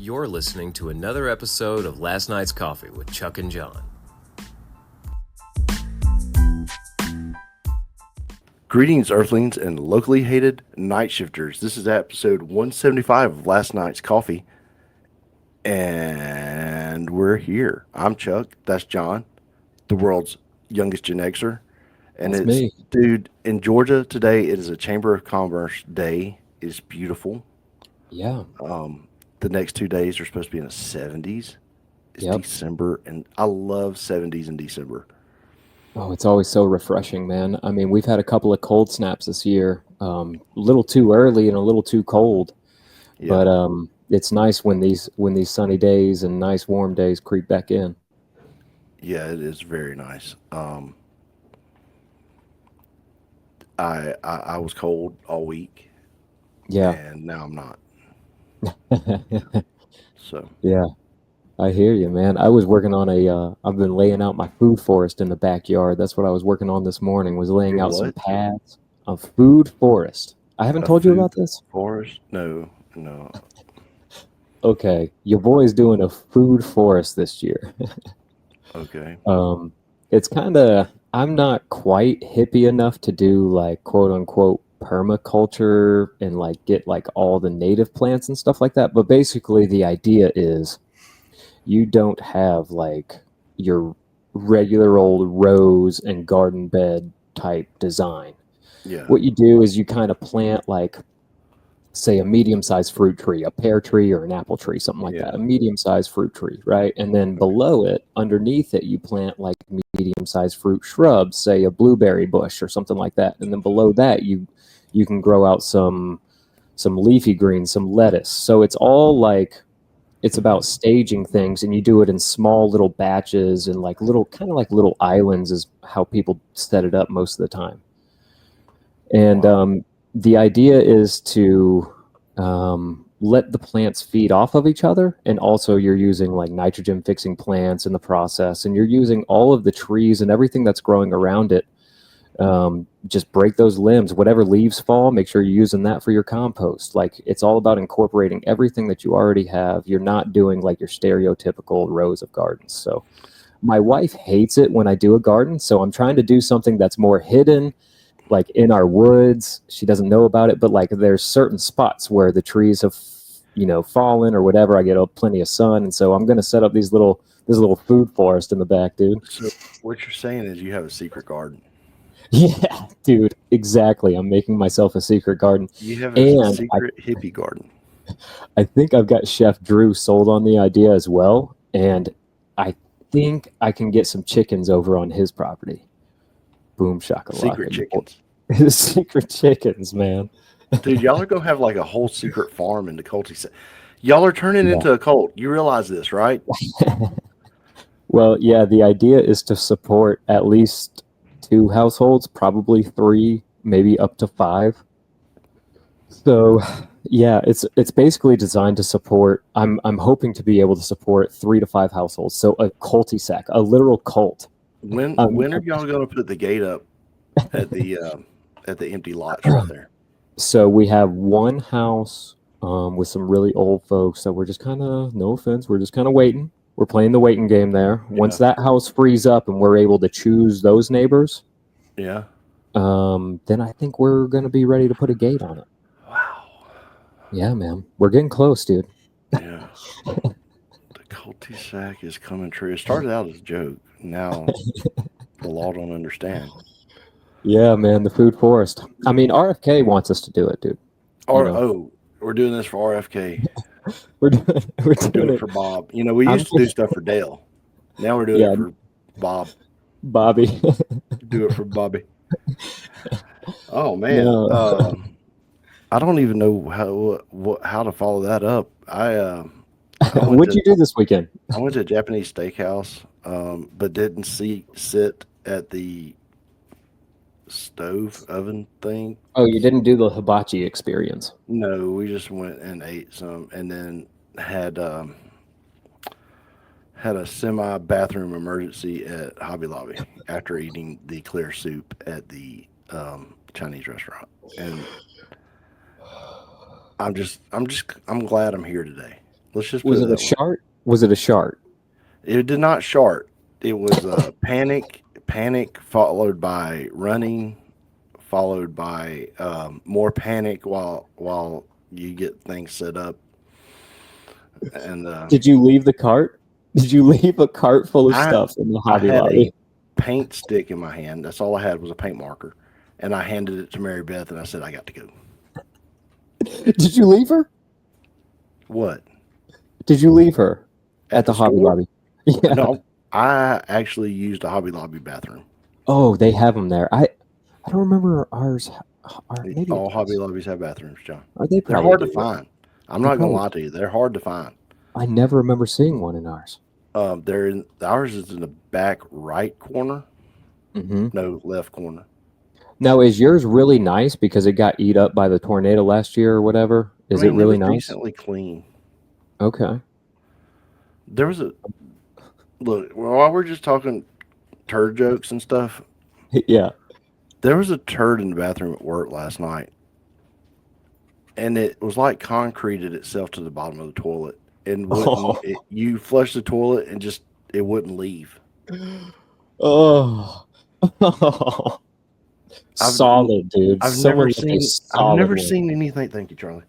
You're listening to another episode of Last Night's Coffee with Chuck and John. Greetings, Earthlings and locally hated night shifters. This is episode 175 of Last Night's Coffee, and we're here. I'm Chuck. That's John, the world's youngest Gen Xer. And That's it's, me. dude, in Georgia today, it is a Chamber of Commerce day. It's beautiful. Yeah. The next 2 days are supposed to be in the 70s. It's Yep. December, and I love 70s in December. Oh, it's always so refreshing, man. I mean, we've had a couple of cold snaps this year. A little too early and a little too cold. Yeah. But it's nice when these sunny days and nice warm days creep back in. Yeah, it is very nice. I was cold all week, Yeah. and now I'm not. So Yeah. I hear you, man. I was working on I've been laying out my food forest in the backyard. That's what I was working on this morning, was laying Your out some what? paths of food forest. I haven't A told you food about this? forest? No. Okay. Your boy's doing a food forest this year. Okay. It's kind of, I'm not quite hippie enough to do like quote unquote permaculture and like get like all the native plants and stuff like that. But basically, the idea is you don't have like your regular old rose and garden bed type design. Yeah. What you do is you kind of plant like, say, a medium-sized fruit tree, a pear tree or an apple tree, something like Yeah. that, a medium-sized fruit tree, right? And then below it, underneath it, you plant like medium-sized fruit shrubs, say a blueberry bush or something like that. And then below that, you can grow out some leafy greens, some lettuce. So it's all like, it's about staging things, and you do it in small little batches and like little, kind of like little islands is how people set it up most of the time. And Wow. the idea is to let the plants feed off of each other, and also you're using like nitrogen fixing plants in the process, and you're using all of the trees and everything that's growing around it. Just break those limbs. Whatever leaves fall, make sure you're using that for your compost. Like, it's all about incorporating everything that you already have. You're not doing like your stereotypical rows of gardens. So my wife hates it when I do a garden, so I'm trying to do something that's more hidden, like in our woods. She doesn't know about it, but like there's certain spots where the trees have, fallen or whatever. I get plenty of sun, and so I'm going to set up this little food forest in the back, dude. So what you're saying is you have a secret garden. Yeah, dude, exactly. I'm making myself a secret garden, You have a and secret hippie garden. I think I've got Chef Drew sold on the idea as well, and I think I can get some chickens over on his property. Boom Secret shakalaka. chickens. Secret chickens, man. Dude, y'all are going to have like a whole secret farm in the cul-de-sac. Y'all are turning Yeah. into a cult. You realize this, right? Well, yeah, the idea is to support at least 2 households, probably 3, maybe up to 5. So, yeah, it's basically designed to support. I'm hoping to be able to support 3 to 5 households. So a cul-de-sac, a literal cult. When are y'all going to put the gate up at the empty lots right there? So we have one house with some really old folks that we're just kind of, no offense, we're just kind of waiting. We're playing the waiting game there. Once that house frees up and we're able to choose those neighbors, Yeah. then I think we're going to be ready to put a gate on it. Wow. Yeah, man. We're getting close, dude. Yeah. The cul-de-sac is coming true. It started out as a joke. Now the law don't understand. Yeah, man, the food forest. I mean, RFK wants us to do it, dude. We're doing this for RFK. We're doing Doing it it for Bob. We I'm used to do stuff for Dale. Now we're doing Yeah, it for Bob. Bobby. Do it for Bobby. Oh man. No. I don't even know how to follow that up. I What'd you do this weekend? went to a Japanese steakhouse, but didn't sit at the stove oven thing. Oh, you didn't do the hibachi experience. No, we just went and ate some, and then had a semi bathroom emergency at Hobby Lobby after eating the clear soup at the Chinese restaurant, and I'm glad I'm here today. Let's just put Was it it a that way. shart? Was it a shart? It did not shart. It was panic followed by running, followed by more panic while you get things set up. And Did you leave the cart? Did you leave a cart full of I stuff in the I Hobby had Lobby? a paint stick in my hand. That's all I had was a paint marker, and I handed it to Mary Beth, and I said, "I got to go." Did you leave her? What? Did you leave her At at the the Hobby store? Lobby? Yeah. No, I actually used a Hobby Lobby bathroom. Oh, they have them there. I don't remember ours. Maybe it All Hobby does. Lobbies have bathrooms, John. They They're probably hard to do. find. I'm They not gonna probably. lie to you. They're hard to find. I never remember seeing one in ours. Ours is in the back right corner. Hmm. No, left corner. Now, is yours really nice because it got eat up by the tornado last year or whatever? Is it It really was nice? decently clean. Okay. There was a look while we're just talking turd jokes and stuff. Yeah. There was a turd in the bathroom at work last night, and it was like concreted itself to the bottom of the toilet, and Oh. you flush the toilet and just it wouldn't leave. Oh. I've Solid, dude. I've Someone never with a seen I've solid never one. seen anything. Thank you, Charlie.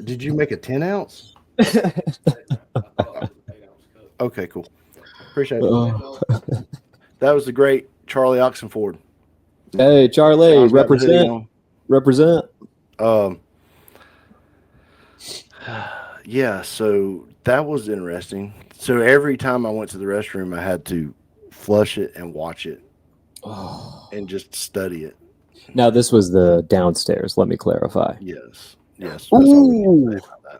Did you make a 10-ounce? Okay, cool. Appreciate it. Oh. That was the great Charlie Oxenford. Hey, Charlie, John's got the hoodie represent. on. Represent. Yeah, so that was interesting. So every time I went to the restroom, I had to flush it and watch it Oh. and just study it. Now, this was the downstairs. Let me clarify. Yes, that's all we need to say about that.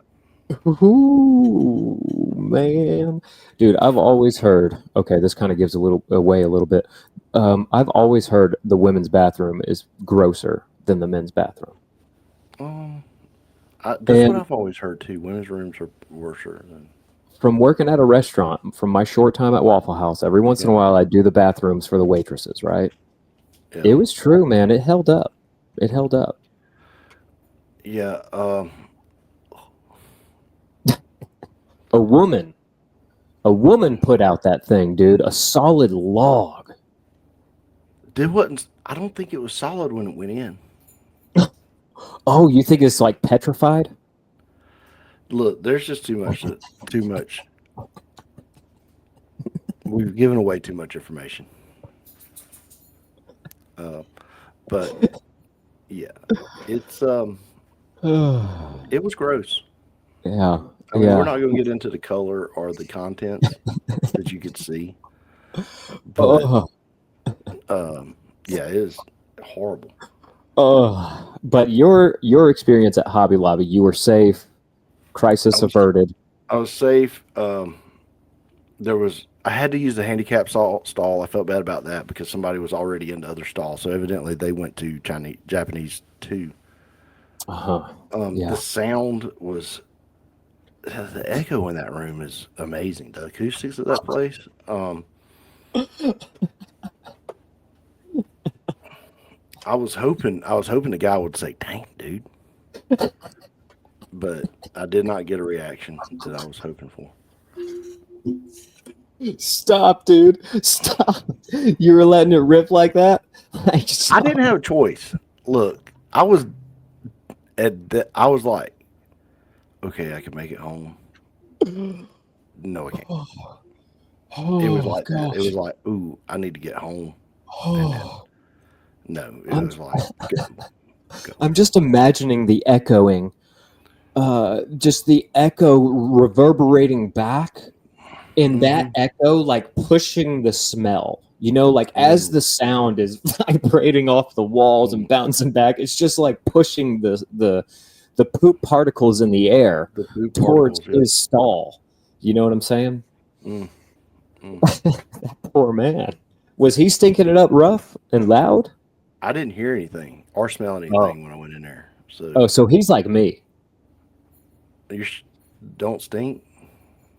Ooh, man, dude, I've always heard. Okay, this kind of gives away a little bit. I've always heard the women's bathroom is grosser than the men's bathroom. That's And what I've always heard too. Women's rooms are worse than. from working at a restaurant, from my short time at Waffle House, every once in a while I do the bathrooms for the waitresses, right? Yeah. It was true, man. It held up. It held up. Yeah. A woman put out that thing, dude. A solid log. I don't think it was solid when it went in. Oh, you think it's like petrified? Look, there's just too much. We've given away too much information. But yeah, it's it was gross. Yeah. I mean, yeah. we're not going to get into the color or the contents that you could see, but yeah, it is horrible. But your experience at Hobby Lobby, you were safe, crisis averted. I was safe. I had to use the handicap stall. I felt bad about that because somebody was already in the other stall, so evidently they went to Japanese too. Yeah. The sound was. The echo in that room is amazing. The acoustics of that place. I was hoping the guy would say, "Dang, dude," but I did not get a reaction that I was hoping for. Stop, dude. Stop. You were letting it rip like that? I didn't have a choice. Look, I was like, okay, I can make it home. No, I can't. It was like that. It was like, ooh, I need to get home. No, it was like, go. I'm just imagining the echoing, just the echo reverberating back, and that echo like pushing the smell. You know, like as the sound is vibrating off the walls and bouncing back, it's just like pushing the poop particles in the air towards his stall. You know what I'm saying? That poor man. Was he stinking it up rough and loud? I didn't hear anything or smell anything when I went in there. So he's like me. You don't stink,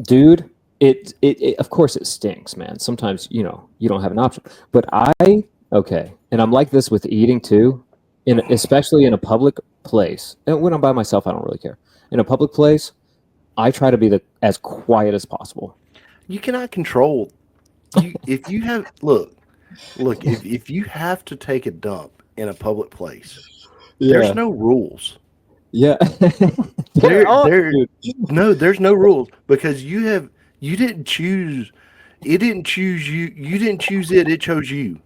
dude. It of course it stinks, man. Sometimes you don't have an option. But and I'm like this with eating too, especially in a public place. And when I'm by myself, I don't really care. In a public place, I try to be as quiet as possible. You cannot control you if you have look if you have to take a dump in a public place, there's Yeah. no rules. Yeah. There There are, there dude. no there's no rules because you didn't choose it didn't choose you you didn't choose it chose you.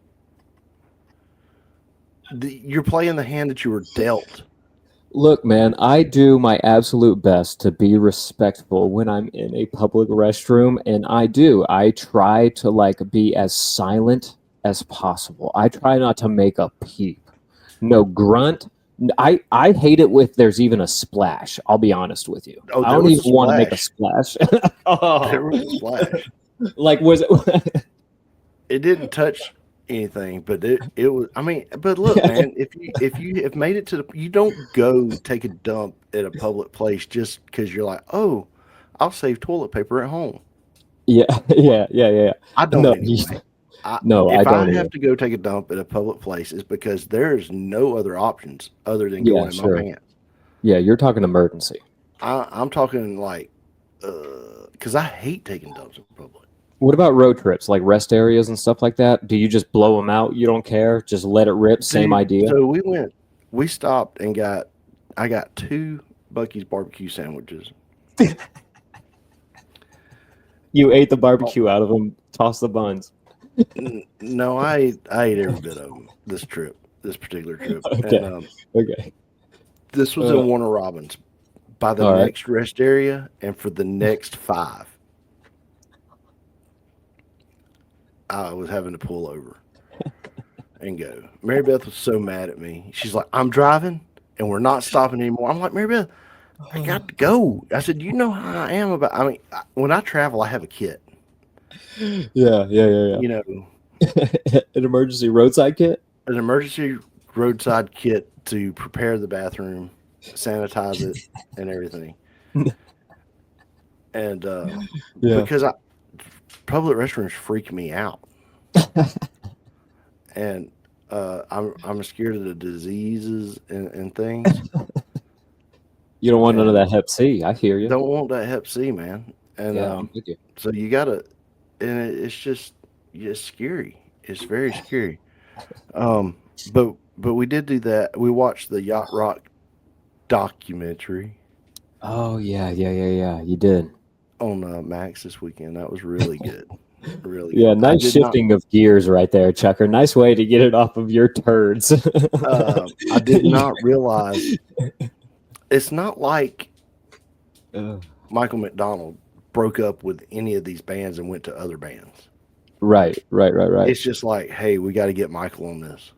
You're playing the hand that you were dealt. Look, man, I do my absolute best to be respectful when I'm in a public restroom, and I do. I try to like be as silent as possible. I try not to make a peep. No grunt. I hate it if there's even a splash. I'll be honest with you. Oh, I there don't was a even want to make a splash. splash. There Oh, was a splash. like was it? It didn't touch anything, but it was. I mean, but look, man, if you have made it to the, you don't go take a dump at a public place just because you're like, oh, I'll save toilet paper at home. Yeah, yeah. I don't No, anyway. no, I If I don't either. have to go take a dump at a public place, it's because there's no other options other than Yeah, going in my sure. pants. Yeah, you're talking emergency. I'm talking like, because I hate taking dumps in public. What about road trips, like rest areas and stuff like that? Do you just blow them out? You don't care? Just let it rip? Same Dude, idea? so we stopped and I got two Bucky's barbecue sandwiches. You ate the barbecue out of them, toss the buns. No, I ate every bit of them this particular trip, Okay, and okay. this was Uh, in Warner Robins by the all right. next rest area, and for the next 5, I was having to pull over and go. Mary Beth was so mad at me. She's like, "I'm driving, and we're not stopping anymore." I'm like, "Mary Beth, I got to go." I said, "You know how I am about. I mean, when I travel, I have a kit. Yeah. You know, An emergency roadside kit? an emergency roadside kit to prepare the bathroom, sanitize it, and everything. And Yeah. because public restrooms freak me out, and I'm scared of the diseases and things. You don't want none of And that Hep C. I hear you. don't want that Hep C, man. And Yeah, I'm with you. so you gotta, and it's just it's scary. It's very scary. Um, but we did do that. We watched the Yacht Rock documentary Oh, yeah. You did. on Max this weekend. That was really good. Really Yeah, good. I nice did not. shifting of gears right there, Chucker. Nice way to get it off of your turds. I did not realize it's not like Uh, Michael McDonald broke up with any of these bands and went to other bands. right. It's just like, hey, we got to get Michael on this.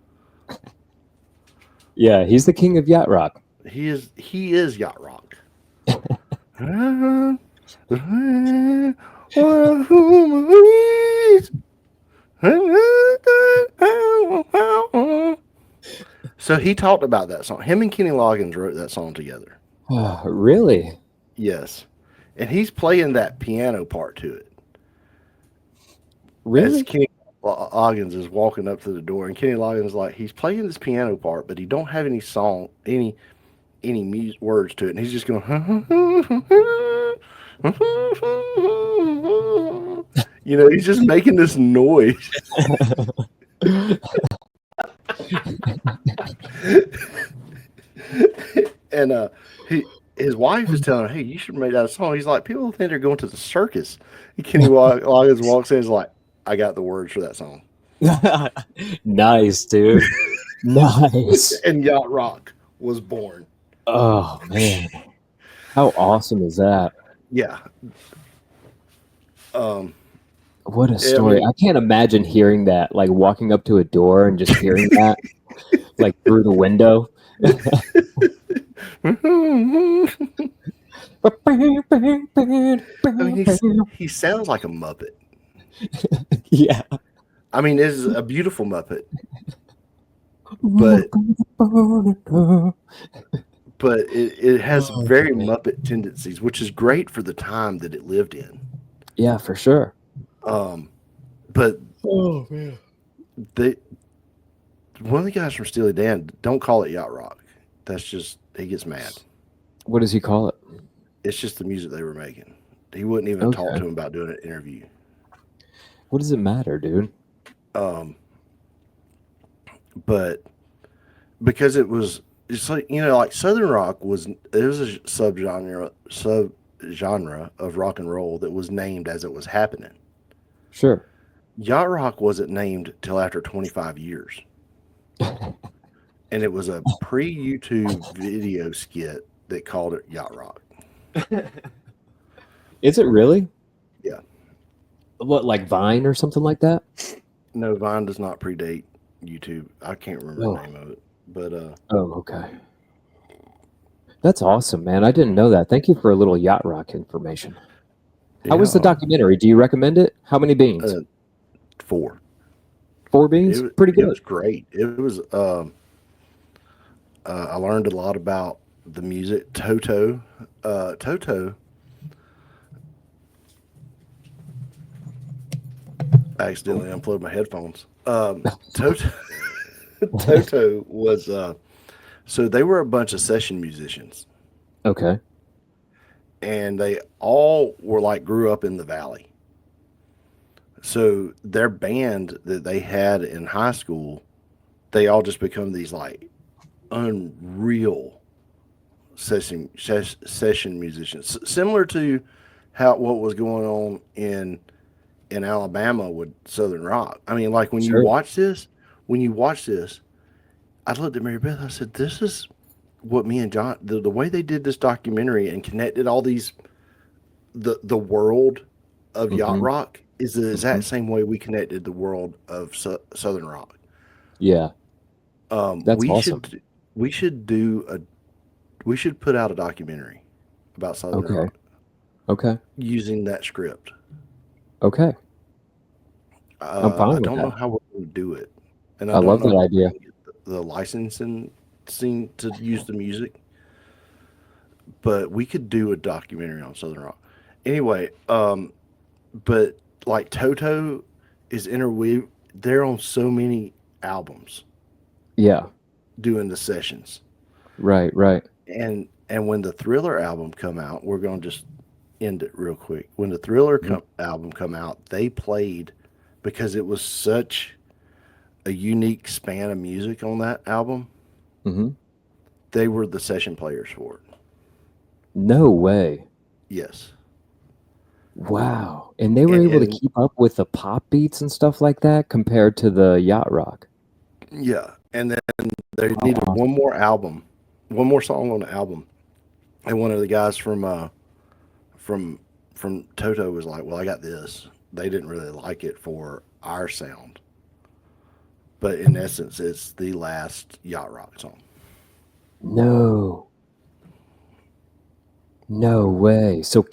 Yeah, he's the king of yacht rock. He is Yacht Rock. So he talked about that song. Him and Kenny Loggins wrote that song together. Really? Yes. And he's playing that piano part to it. Really? As Kenny Loggins is walking up to the door, and Kenny Loggins is like, he's playing this piano part, but he don't have any words to it, and he's just going, he's just making this noise. And his wife is telling him, "Hey, you should make that a song." He's like, "People think they're going to the circus." And Kenny Loggins walks in, and is like, "I got the words for that song." Nice, dude. Nice. And Yacht Rock was born. Oh man, how awesome is that? Yeah. What a story! I can't imagine hearing that, like walking up to a door and just hearing that, like through the window. I mean, he sounds like a Muppet. Yeah. I mean, it's a beautiful Muppet, but it has very Muppet tendencies, which is great for the time that it lived in. Yeah, for sure. But oh man, one of the guys from Steely Dan, don't call it Yacht Rock. That's just, he gets mad. What does he call it? It's just the music they were making. He wouldn't even talk Okay. to him about doing an interview. What does it matter, dude? Um, but because it's like like Southern rock it was a subgenre of rock and roll that was named as it was happening. Sure. Yacht rock wasn't named till after 25 years, and it was a pre-YouTube video skit that called it yacht rock. Is it really? Yeah, What, like Vine or something like that? no, Vine does not predate YouTube. I can't remember the Oh. name of it, but Oh, okay. That's awesome, man. I didn't know that. Thank you for a little yacht rock information. How was the yeah, documentary? Do you recommend it? How many beans? uh, 4. 4 beans? Pretty It good. was great. It was. I learned a lot about the music. Toto. I accidentally unplugged my headphones. Toto. Toto was. So they were a bunch of session musicians, Okay. and they all were like grew up in the valley. So their band that they had in high school, they all just become these like unreal session musicians, similar to how what was going on in Alabama with Southern rock. I mean, like Sure. when you watch this, I looked at Mary Beth. I said, "This is what me and John, the way they did this documentary and connected all these the world of yacht Mm-hmm. rock is the Mm-hmm. exact same way we connected the world of Southern rock." Yeah. That's We awesome. should do a we should put out a documentary about Southern Okay. rock Okay. using that script. Okay. I'm I fine with don't know that. how we're going to do it, and I I don't love know that how we're idea. going to get the licensing scene to use the music, but we could do a documentary on Southern rock. Anyway, but like Toto is interweaved. They're on so many albums Yeah. doing the sessions, Right. Right. and when the Thriller album come out, we're going to just end it real quick. When the Thriller album come out, they played because it was such a unique span of music on that album. Mm-hmm. They were the session players for it. No way. Yes, Wow. And they were and able to and keep up with the pop beats and stuff like that compared to the yacht rock. yeah, and then they How needed awesome. one more song on the album, and one of the guys from from Toto was like, "Well, I got this." They didn't really like it for our sound, but in essence, it's the last yacht rock song. No. No way. So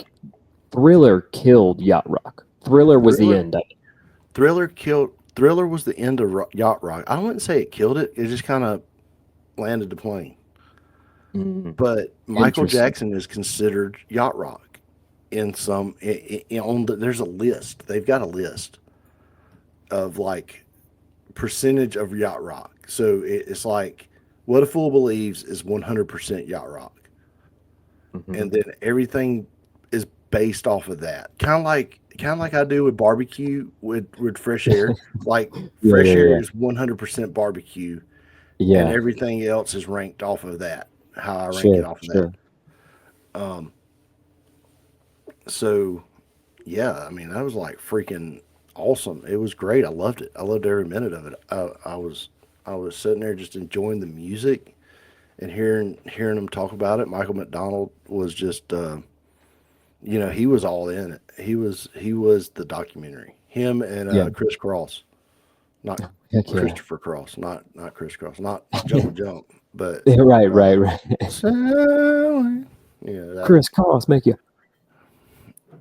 Thriller killed yacht rock. Thriller was the Thriller end of it. Thriller was the end of yacht rock. I wouldn't say it killed it. It just kind of landed the plane. Mm. But Michael Interesting. Jackson is considered yacht rock in some there's a list. They've got a list of like percentage of yacht rock. So it's like What a Fool Believes is 100% yacht rock. Mm-hmm. And then everything is based off of that. Kind of like I do with barbecue with Fresh Air. Like Yeah, Fresh yeah, Air yeah. is 100% barbecue, and Yeah. everything else is ranked off of that. How I rank it Sure, off of that. sure. So yeah, I mean that was like freaking awesome. It was great. I loved it. I loved every minute of it. I was sitting there just enjoying the music and hearing them talk about it. Michael McDonald was just he was all in it. He was the documentary. Him and Yeah. Chris Cross, not Heck yeah. Christopher Cross, not Chris Cross, not Jungle Jump, but Yeah, right, right, uh, right. Sally. Yeah, that one. Chris Cross, make you.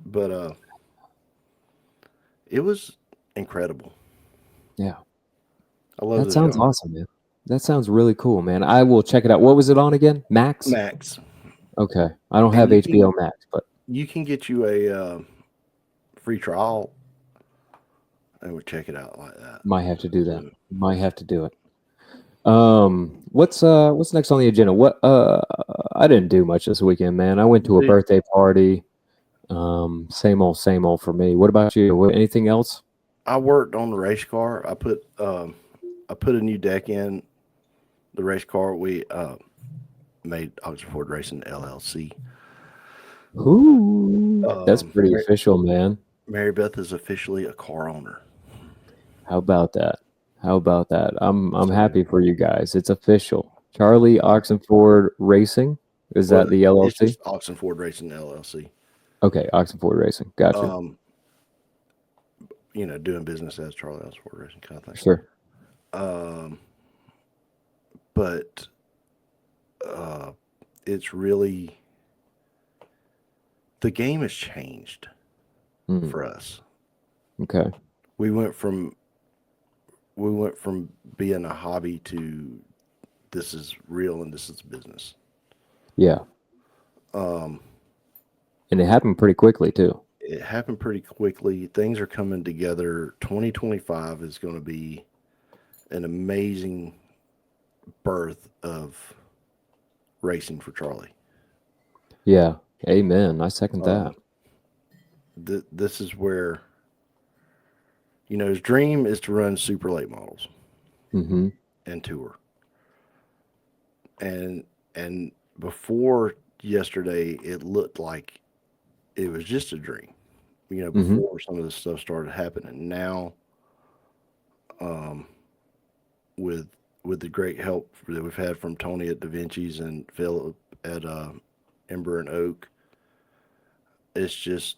But it was incredible. Yeah. I love That the sounds genre. awesome, man. That sounds really cool, man. I will check it out. What was it on again? Max? Max, Okay. I don't and have HBO Max, but you can get you a free trial and we'll check it out like that. might have to do that. So Might have to do it. What's next on the agenda? I didn't do much this weekend, man. I went to a Dude, birthday party. Same old for me. What about you? Anything else? I worked on the race car. I put a new deck in the race car. We made Oxford Ford Racing LLC. Ooh, that's pretty Mary, official, man. Mary Beth is officially a car owner. How about that? How about that? I'm So, happy for you guys. It's official. Charlie Oxenford Racing. Is well, that the it's LLC? just Oxford Ford Racing LLC. Okay, Oxenford Racing. Gotcha. Um, doing business as Charlie Oxford Ford Racing kind of thing. Sure. Um, but uh, it's really the game has changed Mm, for us. okay. We went from being a hobby to this is real and this is business. Yeah. Um, And it happened pretty quickly too. it happened pretty quickly. Things are coming together. 2025 is going to be an amazing birth of racing for Charlie. Yeah. Amen. I second that. This is where his dream is to run super late models Mm-hmm. and tour. And before yesterday, it looked like it was just a dream. Mm-hmm. Before some of this stuff started happening. Now, um, with the great help that we've had from Tony at Da Vinci's and Philip at Ember and Oak, it's just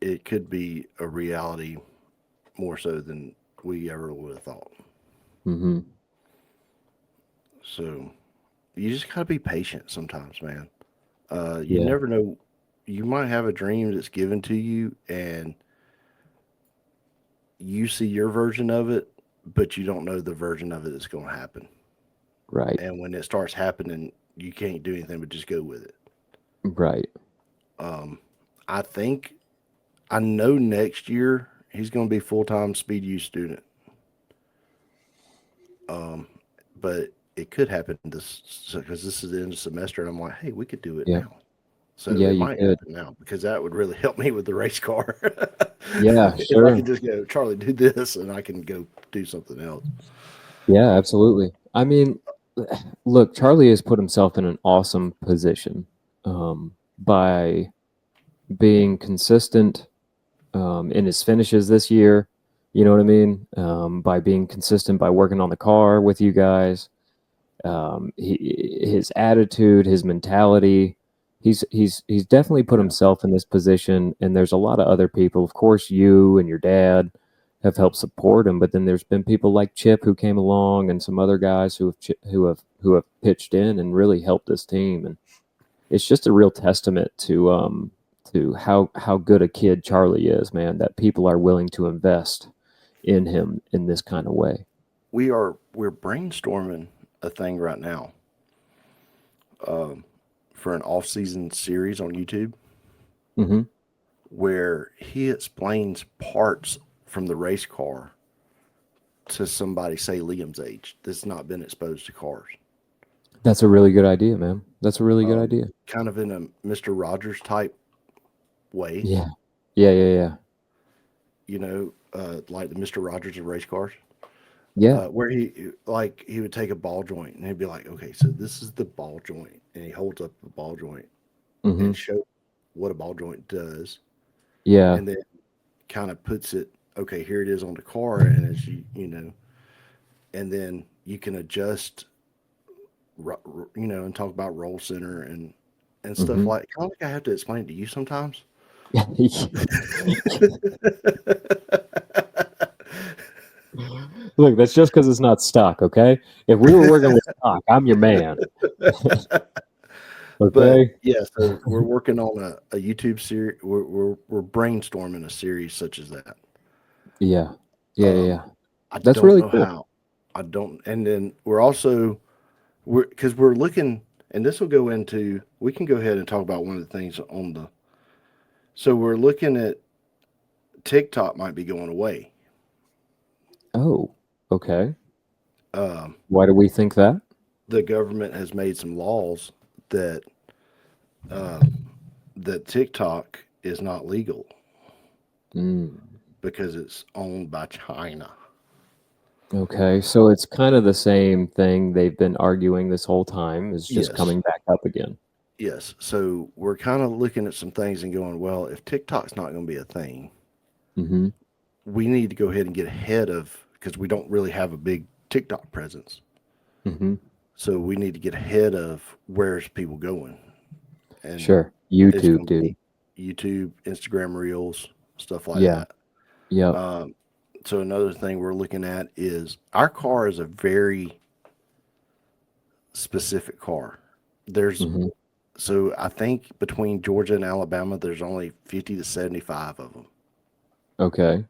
it could be a reality more so than we ever would have thought. Mm-hmm. So you just gotta be patient sometimes, man. You Yeah. never know. You might have a dream that's given to you, and you see your version of it, but you don't know the version of it that's going to happen. Right. And when it starts happening, you can't do anything but just go with it. Right. Um, I think I know next year he's going to be full time speed use student. Um, but it could happen because this is the end of the semester, and I'm like, hey, we could do it Yeah. now. So Yeah, it you might could. happen now because that would really help me with the race car. Yeah, If I sure. could just go, Charlie, do this, and I can go do something else. Yeah, absolutely. I mean, look, Charlie has put himself in an awesome position by being consistent in his finishes this year. You know what I mean? By being consistent, by working on the car with you guys, his attitude, his mentality. He's definitely put Yeah. himself in this position, and there's a lot of other people. Of course, you and your dad have helped support him, but then there's been people like Chip who came along, and some other guys who have pitched in and really helped this team. And it's just a real testament to how good a kid Charlie is, man. That people are willing to invest in him in this kind of way. We're brainstorming a thing right now um, for an off season series on YouTube Hmm. where he explains parts from the race car to somebody, say Liam's age, that's not been exposed to cars. That's a really good idea, man. That's a really good idea. Kind of in a Mr. Rogers type way, Yeah. Yeah, yeah, yeah. like the Mr. Rogers of race cars. Yeah. Where he would take a ball joint and he'd be like, okay, so this is the ball joint, and he holds up the ball joint Hmm. and shows what a ball joint does, Yeah. and then kind of puts it, okay, here it is on the car, and as and then you can adjust, and talk about roll center and stuff Hmm. like kind of like I have to explain it to you sometimes. Look, that's just because it's not stock, okay? If we were working with stock, I'm your man. But Okay? yeah, so we're working on a YouTube series. We're brainstorming a series such as that. Yeah. Yeah, yeah, Um, yeah. I That's don't really know cool. how. I don't. And then we're looking, and this will go into. We can go ahead and talk about one of the things on the. So we're looking at TikTok might be going away. Oh, okay. Why do we think that? The government has made some laws that um, that TikTok is not legal Mm. because it's owned by China. Okay, so it's kind of the same thing they've been arguing this whole time is just Yes. coming back up again. Yes. So we're kind of looking at some things and going, well, if TikTok's not going to be a thing, Mm-hmm. we need to go ahead and get ahead of because we don't really have a big TikTok presence. Mm-hmm. So we need to get ahead of where's people going. And Sure. it's YouTube, going to dude. be YouTube, Instagram Reels, stuff like Yeah. that. Yep. Um, so another thing we're looking at is our car is a very specific car. There's Mm-hmm. so I think between Georgia and Alabama, there's only 50 to 75 of them Okay.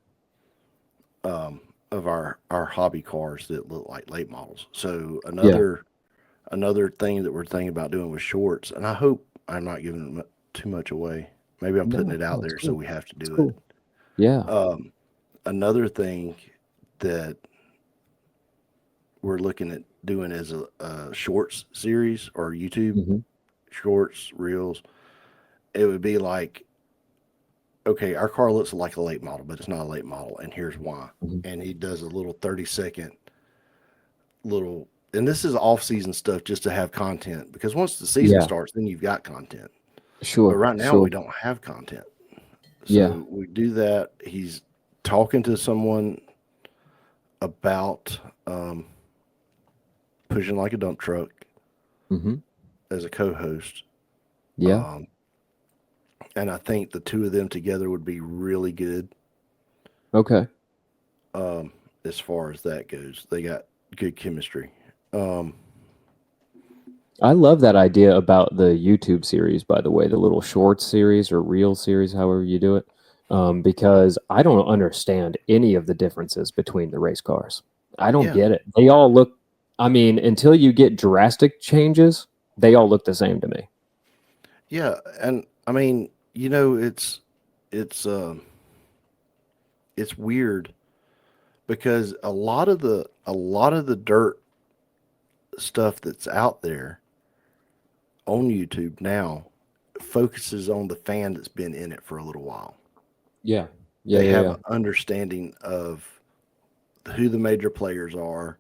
of our hobby cars that look like late models. So Yeah. another thing that we're thinking about doing with shorts, and I hope I'm not giving too much away. Maybe I'm putting No, it out no, it's there, so cool. we have to It's do it. cool. Yeah. Another thing that we're looking at doing as a shorts series or YouTube Mm-hmm. shorts reels. It would be like, okay, our car looks like a late model, but it's not a late model, and here's why. Mm-hmm. And he does a little 30-second little, and this is off season stuff just to have content because once the season Yeah. starts, then you've got content. But Sure. right now Sure. we don't have content. Yeah. So we do that. He's talking to someone about pushing like a dump truck Mm-hmm. as a co-host. Yeah. Um, and I think the two of them together would be really good Okay. as far as that goes. They got good chemistry. Um, I love that idea about the YouTube series, by the way, the little short series or reel series, however you do it, because I don't understand any of the differences between the race cars. I don't yeah, get it. They all look, I mean, until you get drastic changes, they all look the same to me. yeah, and I mean, it's it's weird because a lot of the dirt stuff that's out there on YouTube now focuses on the fan that's been in it for a little while. Yeah. Yeah. They Yeah. have Yeah. an understanding of who the major players are,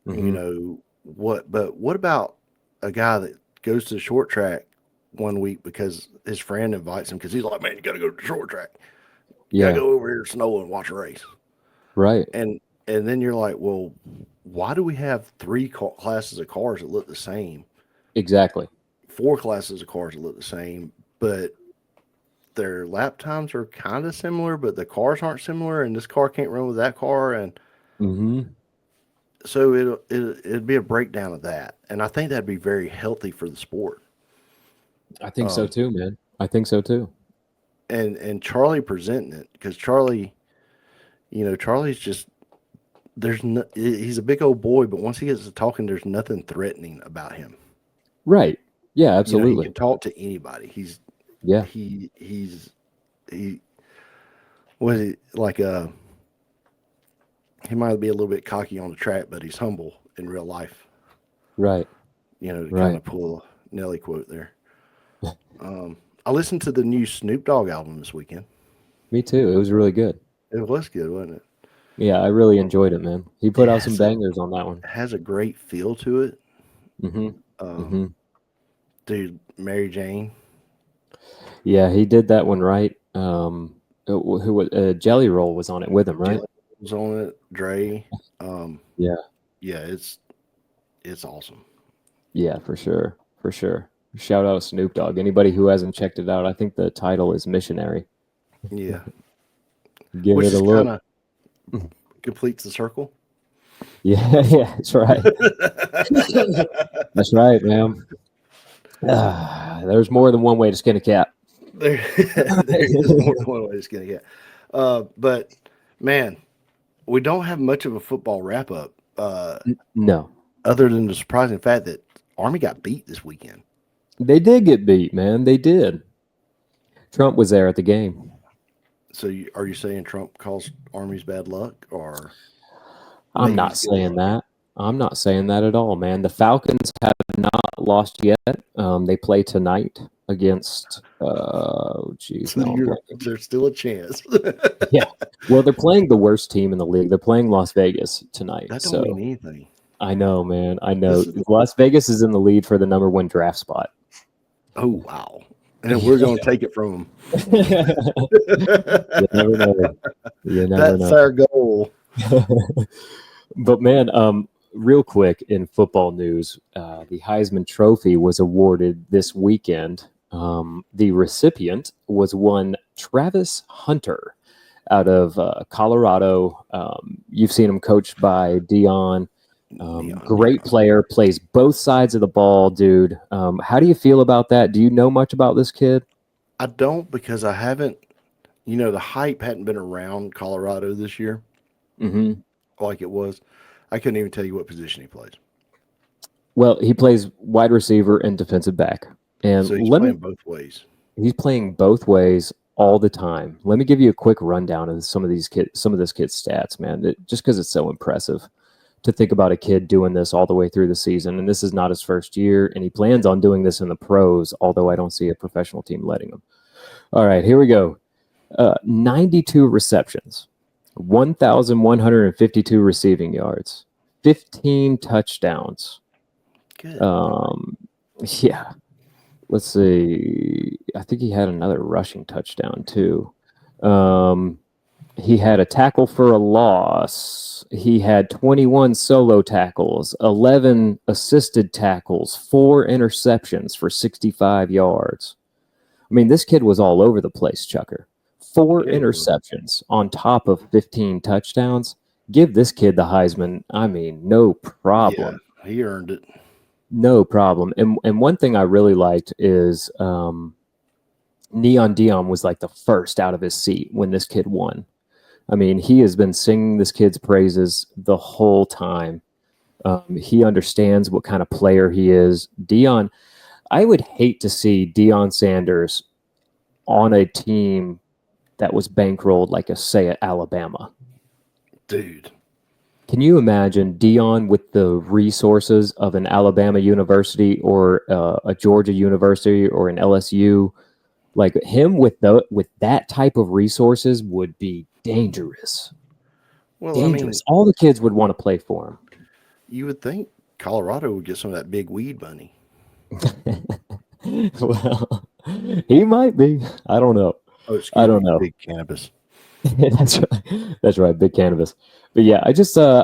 Hmm. but what about a guy that goes to the short track one week because his friend invites him because he's like, man, you got to go to the short track. You got to Yeah. go over here snow and watch a race. Right. And and then you're like, well, why do we have three classes of cars that look the same? Exactly. Four classes of cars that look the same, but their lap times are kind of similar, but the cars aren't similar, and this car can't run with that car, and Hmm. so it'd be a breakdown of that, and I think that'd be very healthy for the sport. I think so Um, too, man. I think so too. and Charlie presenting it because Charlie's just there's no, he's a big old boy, but once he gets to talking, there's nothing threatening about him. Right. Yeah, He absolutely. can talk to anybody. Yeah. He's he was it like he might be a little bit cocky on the track, but he's humble in real life. Right. To kind Right. of pull a Nelly quote there. I listened to the new Snoop Dogg album this weekend. Me too. It was really good. It was good, wasn't it? Yeah, I really enjoyed it, man. He It put out some bangers on that one. has a great feel to it. Hmm. Um, Hmm. Dude, Mary Jane. Yeah, he did that one right. Who was Jelly Roll was on it with him, right? Jelly was on it. Dre. Um, Yeah, yeah, it's awesome. yeah, for sure, for sure. Shout out Snoop Dogg. Anybody who hasn't checked it out, I think the title is Missionary. Yeah, Give which it a is look. kind of completes the circle. Yeah, yeah, that's right. That's right, man. There's more than one way to skin a cat. There, there is more than one way to skin a cat. But man, we don't have much of a football wrap up, No, other than the surprising fact that Army got beat this weekend. they did get beat, man. They did. Trump was there at the game. So, are you saying Trump caused Army's bad luck, or I'm maybe not he's good saying luck? that. I'm not saying that at all, man. The Falcons have not lost yet. They play tonight against. Geez, So now I'm blanking. there's still a chance. Yeah. Well, they're playing the worst team in the league. They're playing Las Vegas tonight. That don't So mean anything. I know, man. I know. This is Las Vegas is in the lead for the number one draft spot. Oh wow! And we're going to take it from You never know. You never That's know. our goal. But man, real quick in football news, the Heisman Trophy was awarded this weekend. The recipient was one Travis Hunter out of Colorado. You've seen him coached by Dion. Great player, plays both sides of the ball, dude. How do you feel about that? Do you know much about this kid? I don't, because I haven't. The hype hadn't been around Colorado this year Mm-hmm. like it was. I couldn't even tell you what position he plays. Well, he plays wide receiver and defensive back. And So he's playing both ways. he's playing both ways all the time. Let me give you a quick rundown of some of this kid's stats, man. Just because it's so impressive to think about a kid doing this all the way through the season. And this is not his first year, and he plans on doing this in the pros, although I don't see a professional team letting him. All right, here we go. 92 receptions, 1,152 receiving yards, 15 touchdowns. Good. Yeah. Let's see. I think he had another rushing touchdown too. He had a tackle for a loss. He had 21 solo tackles, 11 assisted tackles, 4 interceptions for 65 yards. I mean, this kid was all over the place, Chucker. 4 interceptions on top of 15 touchdowns. Give this kid the Heisman. I mean, no problem. Yeah, he earned it. No problem. And one thing I really liked is Neon Dion was like the first out of his seat when this kid won. I mean, he has been singing this kid's praises the whole time. He understands what kind of player he is. Dion, I would hate to see Deion Sanders on a team that was bankrolled like say at Alabama. Dude. Can you imagine Dion with the resources of an Alabama university or a Georgia university or an LSU? Like him with that type of resources would be dangerous. Well, Dangerous. All the kids would want to play for him. You would think Colorado would get some of that big weed money. Well, he might be. I don't know. Oh, I don't know. Big cannabis. That's right. That's right. Big cannabis. But yeah,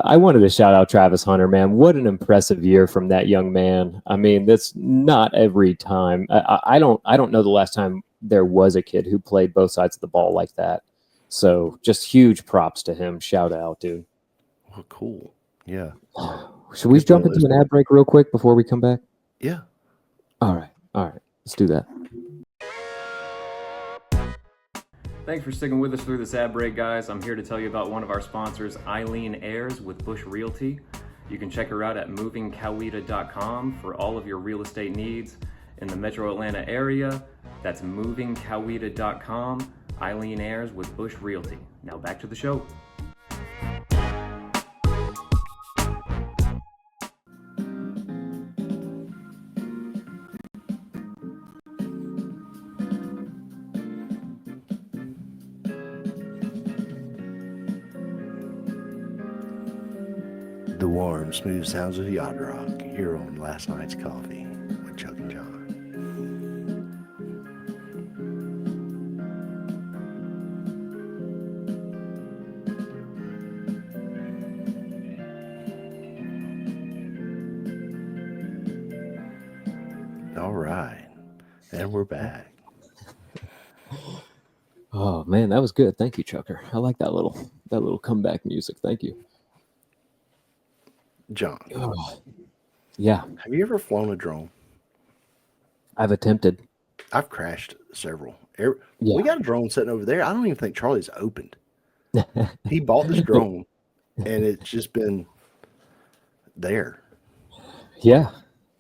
I wanted to shout out Travis Hunter, man. What an impressive year from that young man. I mean, that's not every time. I don't know the last time there was a kid who played both sides of the ball like that. So just huge props to him. Shout out, dude. Oh, cool. Yeah. Should we jump into an ad break real quick before we come back? Yeah. All right. Let's do that. Thanks for sticking with us through this ad break, guys. I'm here to tell you about one of our sponsors, Eileen Ayers with Bush Realty. You can check her out at movingcoweta.com for all of your real estate needs in the metro Atlanta area. That's movingcoweta.com. Eileen Ayers with Bush Realty. Now back to the show. The warm, smooth sounds of yacht rock here on Last Night's Coffee with Chuck and John. All right, and we're back. Oh man, that was good. Thank you, Chucker. I like that little comeback music. Thank you. John, yeah. Have you ever flown a drone? I've attempted. I've crashed several. Yeah. We got a drone sitting over there. I don't even think Charlie's opened. He bought this drone, and it's just been there. Yeah.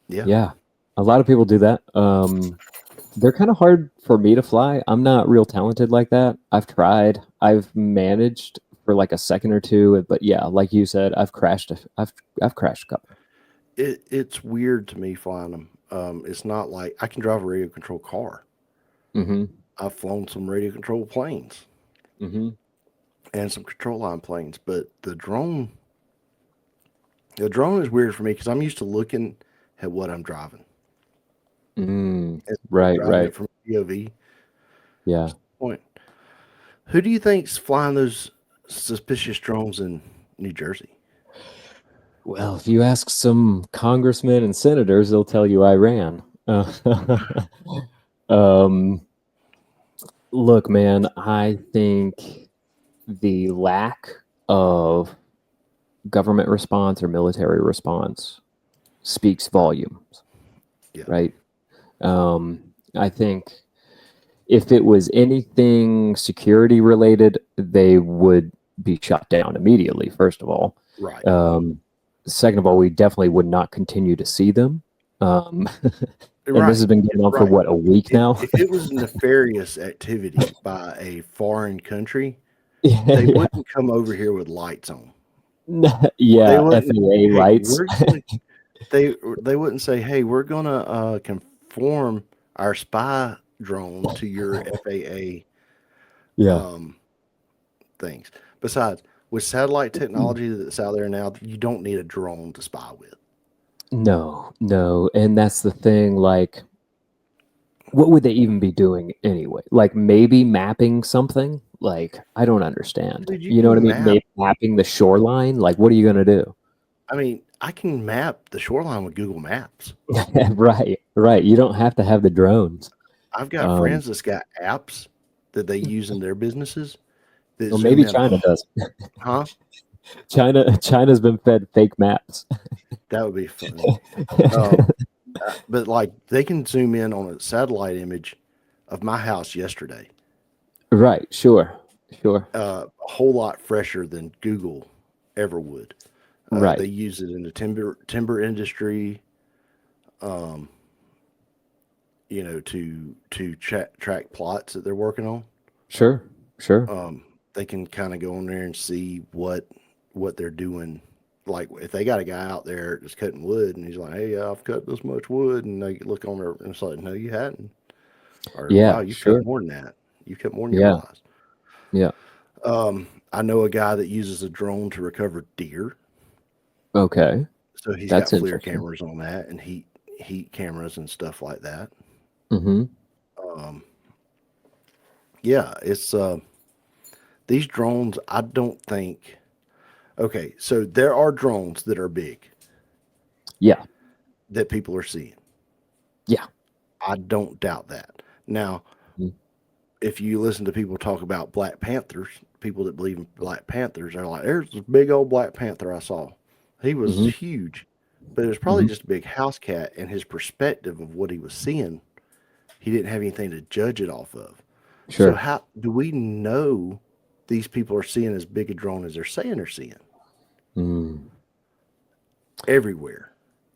A lot of people do that. They're kind of hard for me to fly. I'm not real talented like that. I've tried. I've managed for like a second or two. But yeah, like you said, I've crashed. I've crashed a couple. It's weird to me flying them. It's not like I can drive a radio controlled car. Mm-hmm. I've flown some radio controlled planes Mm-hmm. and some control line planes, but the drone is weird for me because I'm used to looking at what I'm driving. And Right. driving Right. it from POV Yeah. point. Who do you think's flying those suspicious drones in New Jersey? Well, if you ask some congressmen and senators, they'll tell you Iran. Um, look, man, I think the lack of government response or military response speaks volumes, Yeah. right? I think if it was anything security related, they would be shut down immediately, first of all. Right. Second of all, we definitely would not continue to see them. And this has been going on for Right. what, a week now? If it was nefarious activity by a foreign country, Yeah, they yeah. wouldn't come over here with lights on. Yeah, wouldn't- FAA lights. They wouldn't say, "Hey, we're gonna conform our spy drone to your FAA Yeah. things." Besides, with satellite technology that's out there now, you don't need a drone to spy with. No, no. And that's the thing, like, what would they even be doing anyway? Like maybe mapping something? Like, I don't understand. Dude, you You know what I can mean? map. Maybe mapping the shoreline? Like, what are you gonna do? I mean, I can map the shoreline with Google Maps. Right, right. You don't have to have the drones. I've got friends that's got apps that they use in their businesses that Well, zoom maybe in. China does. Huh? China's been fed fake maps. That would be funny. But like they can zoom in on a satellite image of my house yesterday. Right, sure. A whole lot fresher than Google ever would. Right. They use it in the timber industry, to track plots that they're working on. Sure. They can kind of go in there and see what they're doing. Like if they got a guy out there just cutting wood and he's like, "Hey, I've cut this much wood," and they look on there and it's like, "No, you hadn't." Or, Yeah, "Wow, you've sure. cut more than that. You cut more than you Yeah. realize." Yeah. I know a guy that uses a drone to recover deer. Okay. So he's That's got FLIR interesting. cameras on that and heat cameras and stuff like that. Mm-hmm. Yeah, it's these drones. I don't think. Okay, so there are drones that are big Yeah. that people are seeing. Yeah. I don't doubt that. Now, Mhm. if you listen to people talk about Black Panthers, people that believe in Black Panthers, they're like, "There's this big old Black Panther I saw. He was Mhm. huge, but it was probably Mhm. just a big house cat." And his perspective of what he was seeing, he didn't have anything to judge it off of. So Sure. how do we know these people are seeing as big a drone as they're saying they're seeing Mm. everywhere?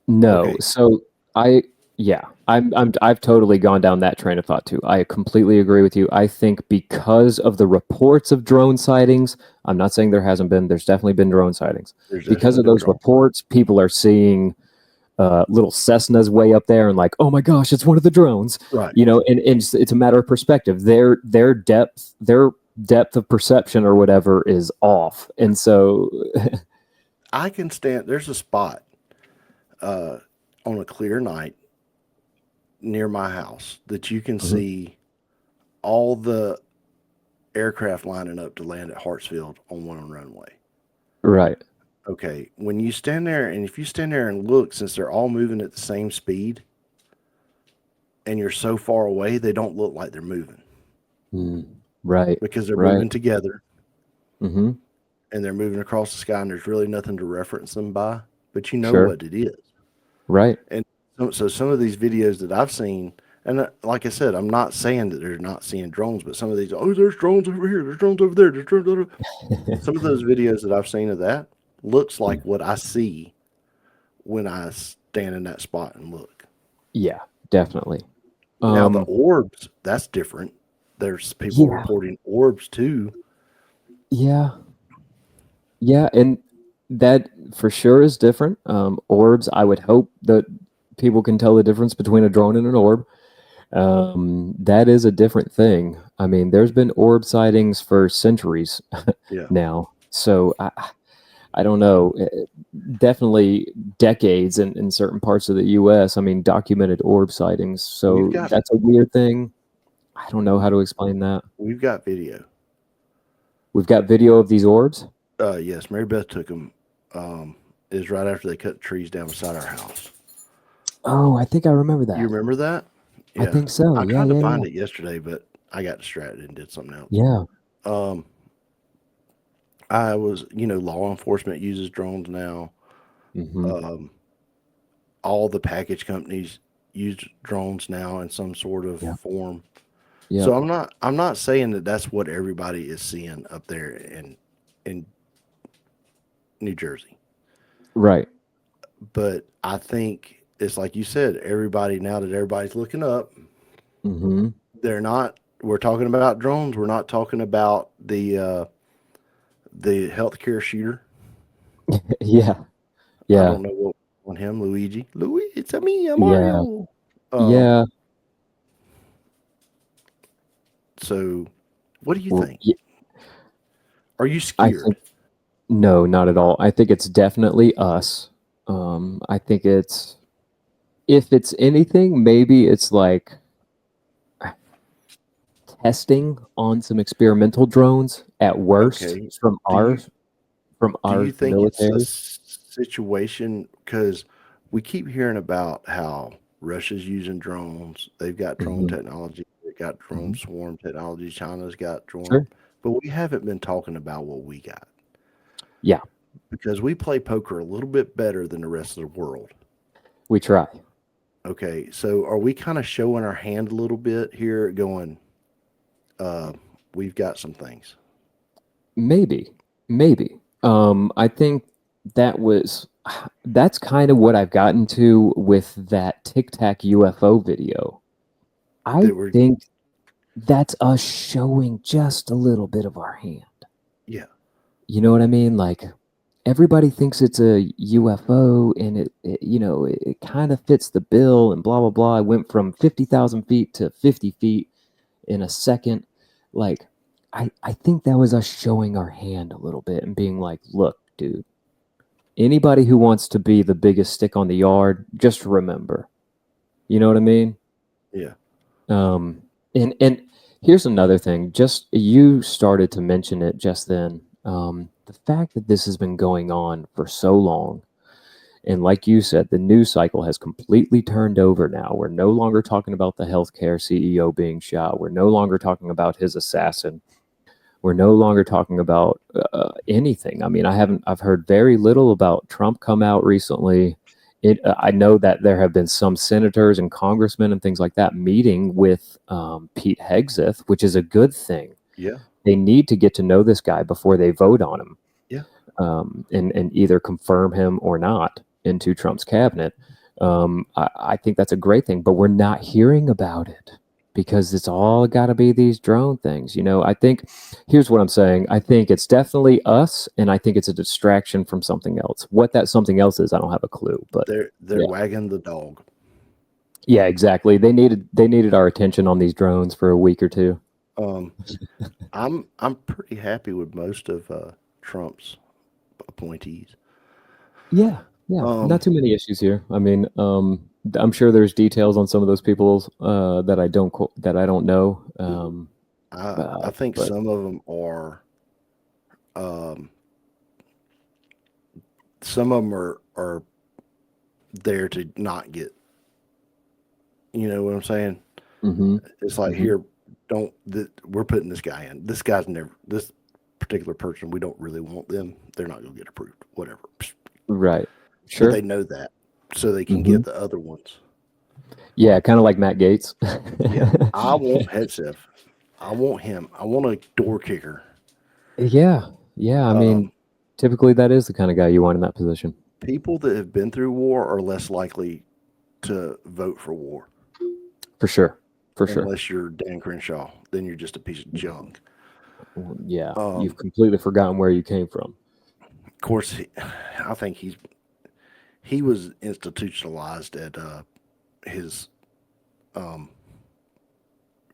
No. Okay. So I've totally gone down that train of thought too. I completely agree with you. I think because of the reports of drone sightings, I'm not saying there hasn't been, there's definitely been drone sightings. There's Because definitely of been those drones. reports, people are seeing little Cessnas way up there and like, oh my gosh, it's one of the drones. Right. And it's a matter of perspective. Their depth of perception or whatever is off. And so I can stand. There's a spot on a clear night near my house that you can Mhm. see all the aircraft lining up to land at Hartsfield on one runway. right. Okay, when you stand there, and if you stand there and look, since they're all moving at the same speed, and you're so far away, they don't look like they're moving Right. because they're Right. moving together Mm-hmm. and they're moving across the sky, and there's really nothing to reference them by, but you know Sure. what it is. Right. And so some of these videos that I've seen, and like I said, I'm not saying that they're not seeing drones, but some of these, oh, there's drones over here, there's drones over there, there's drones over there. Some of those videos that I've seen of that looks like what I see when I stand in that spot and look. Yeah, definitely. Now the orbs, that's different. There's people reporting orbs too. Yeah. Yeah, and that for sure is different. Orbs, I would hope that people can tell the difference between a drone and an orb. That is a different thing. I mean, there's been orb sightings for centuries Yeah, now. So I don't know. Definitely decades in certain parts of the U.S. I mean, documented orb sightings. we've So got that's a weird thing. I don't know how to explain that. we've got video. We've got video of these orbs. Yes, Mary Beth took them. Is right after they cut trees down beside our house. Oh, I think I remember You that. remember that? I Yeah, think so. I Yeah, tried to yeah, find yeah. it yesterday, but I got distracted and did something else. Yeah. Um, I was, law enforcement uses drones now. Mm-hmm. Um, all the package companies use drones now in some sort of Yeah. form. Yeah. So I'm not saying that that's what everybody is seeing up there in New Jersey, Right. but I think it's like you said, everybody now that everybody's looking up, Mm-hmm. they're not. We're talking about drones. We're not talking about the healthcare shooter. Yeah. I Yeah. don't know what on him, Luigi. Luigi, it's a me, a Yeah. Mario. Um, Yeah. so what do you Well, think? yeah. Are you I scared? think no, not at all. I think it's definitely us. I think it's if it's anything, maybe it's like testing on some experimental drones at worst Okay. from Do you our think it's a military. situation because we keep hearing about how Russia's using drones. They've got drone Hmm. technology. They've got drone Hmm. swarm technology. China's got drone, Sure. but we haven't been talking about what we got Yeah, because we play poker a little bit better than the rest of the world. we try. Okay, so are we kind of showing our hand a little bit here, going, uh, we've got some things. Maybe, maybe. I think that was that's kind of what I've gotten to with that Tic Tac UFO video. I That we're think that's us showing just a little bit of our hand. Yeah, You know what I mean? Like everybody thinks it's a UFO, and it kind of fits the bill, and blah blah blah. I went from 50,000 feet to 50 feet in a second. Like, I think that was us showing our hand a little bit and being like, look, dude, anybody who wants to be the biggest stick on the yard, just remember. You know what I mean? yeah, Um, and here's another thing. Just you started to mention it just then. The fact that this has been going on for so long, and like you said, the news cycle has completely turned over now. We're no longer talking about the healthcare CEO being shot. We're no longer talking about his assassin. We're no longer talking about anything. I mean, I've heard very little about Trump come out recently. I know that there have been some senators and congressmen and things like that meeting with Pete Hegseth, which is a good thing. yeah, They need to get to know this guy before they vote on him, yeah. and either confirm him or not into Trump's cabinet. I think that's a great thing, but we're not hearing about it because it's all got to be these drone things. I think here's what I'm saying. I think it's definitely us, and I think it's a distraction from something else. What that something else is, I don't have a clue. But They're yeah, wagging the dog. yeah, exactly. They needed our attention on these drones for a week or two. Um, I'm pretty happy with most of Trump's appointees. Yeah, yeah, not Um, too many issues here. I mean, I'm sure there's details on some of those people that I don't know. I think But some of them are um, some of them are there to not get. You know what I'm saying? hmm It's like hmm here, we're putting this guy in. This guy's never this particular person. We don't really want them. They're not going to get approved. Whatever. right, But they sure, know that, so they can hmm get the other ones. yeah, kind of like Matt Gates. Yeah, I want Hedseth. I want him. I want a door kicker. Yeah, yeah. I mean, Um, typically that is the kind of guy you want in that position, People that have been through war are less likely to vote for war for sure, for sure. unless you're Dan Crenshaw. Then you're just a piece of junk. Well, yeah, you've Um, completely forgotten where you came from. Of course, I think he was institutionalized at his um,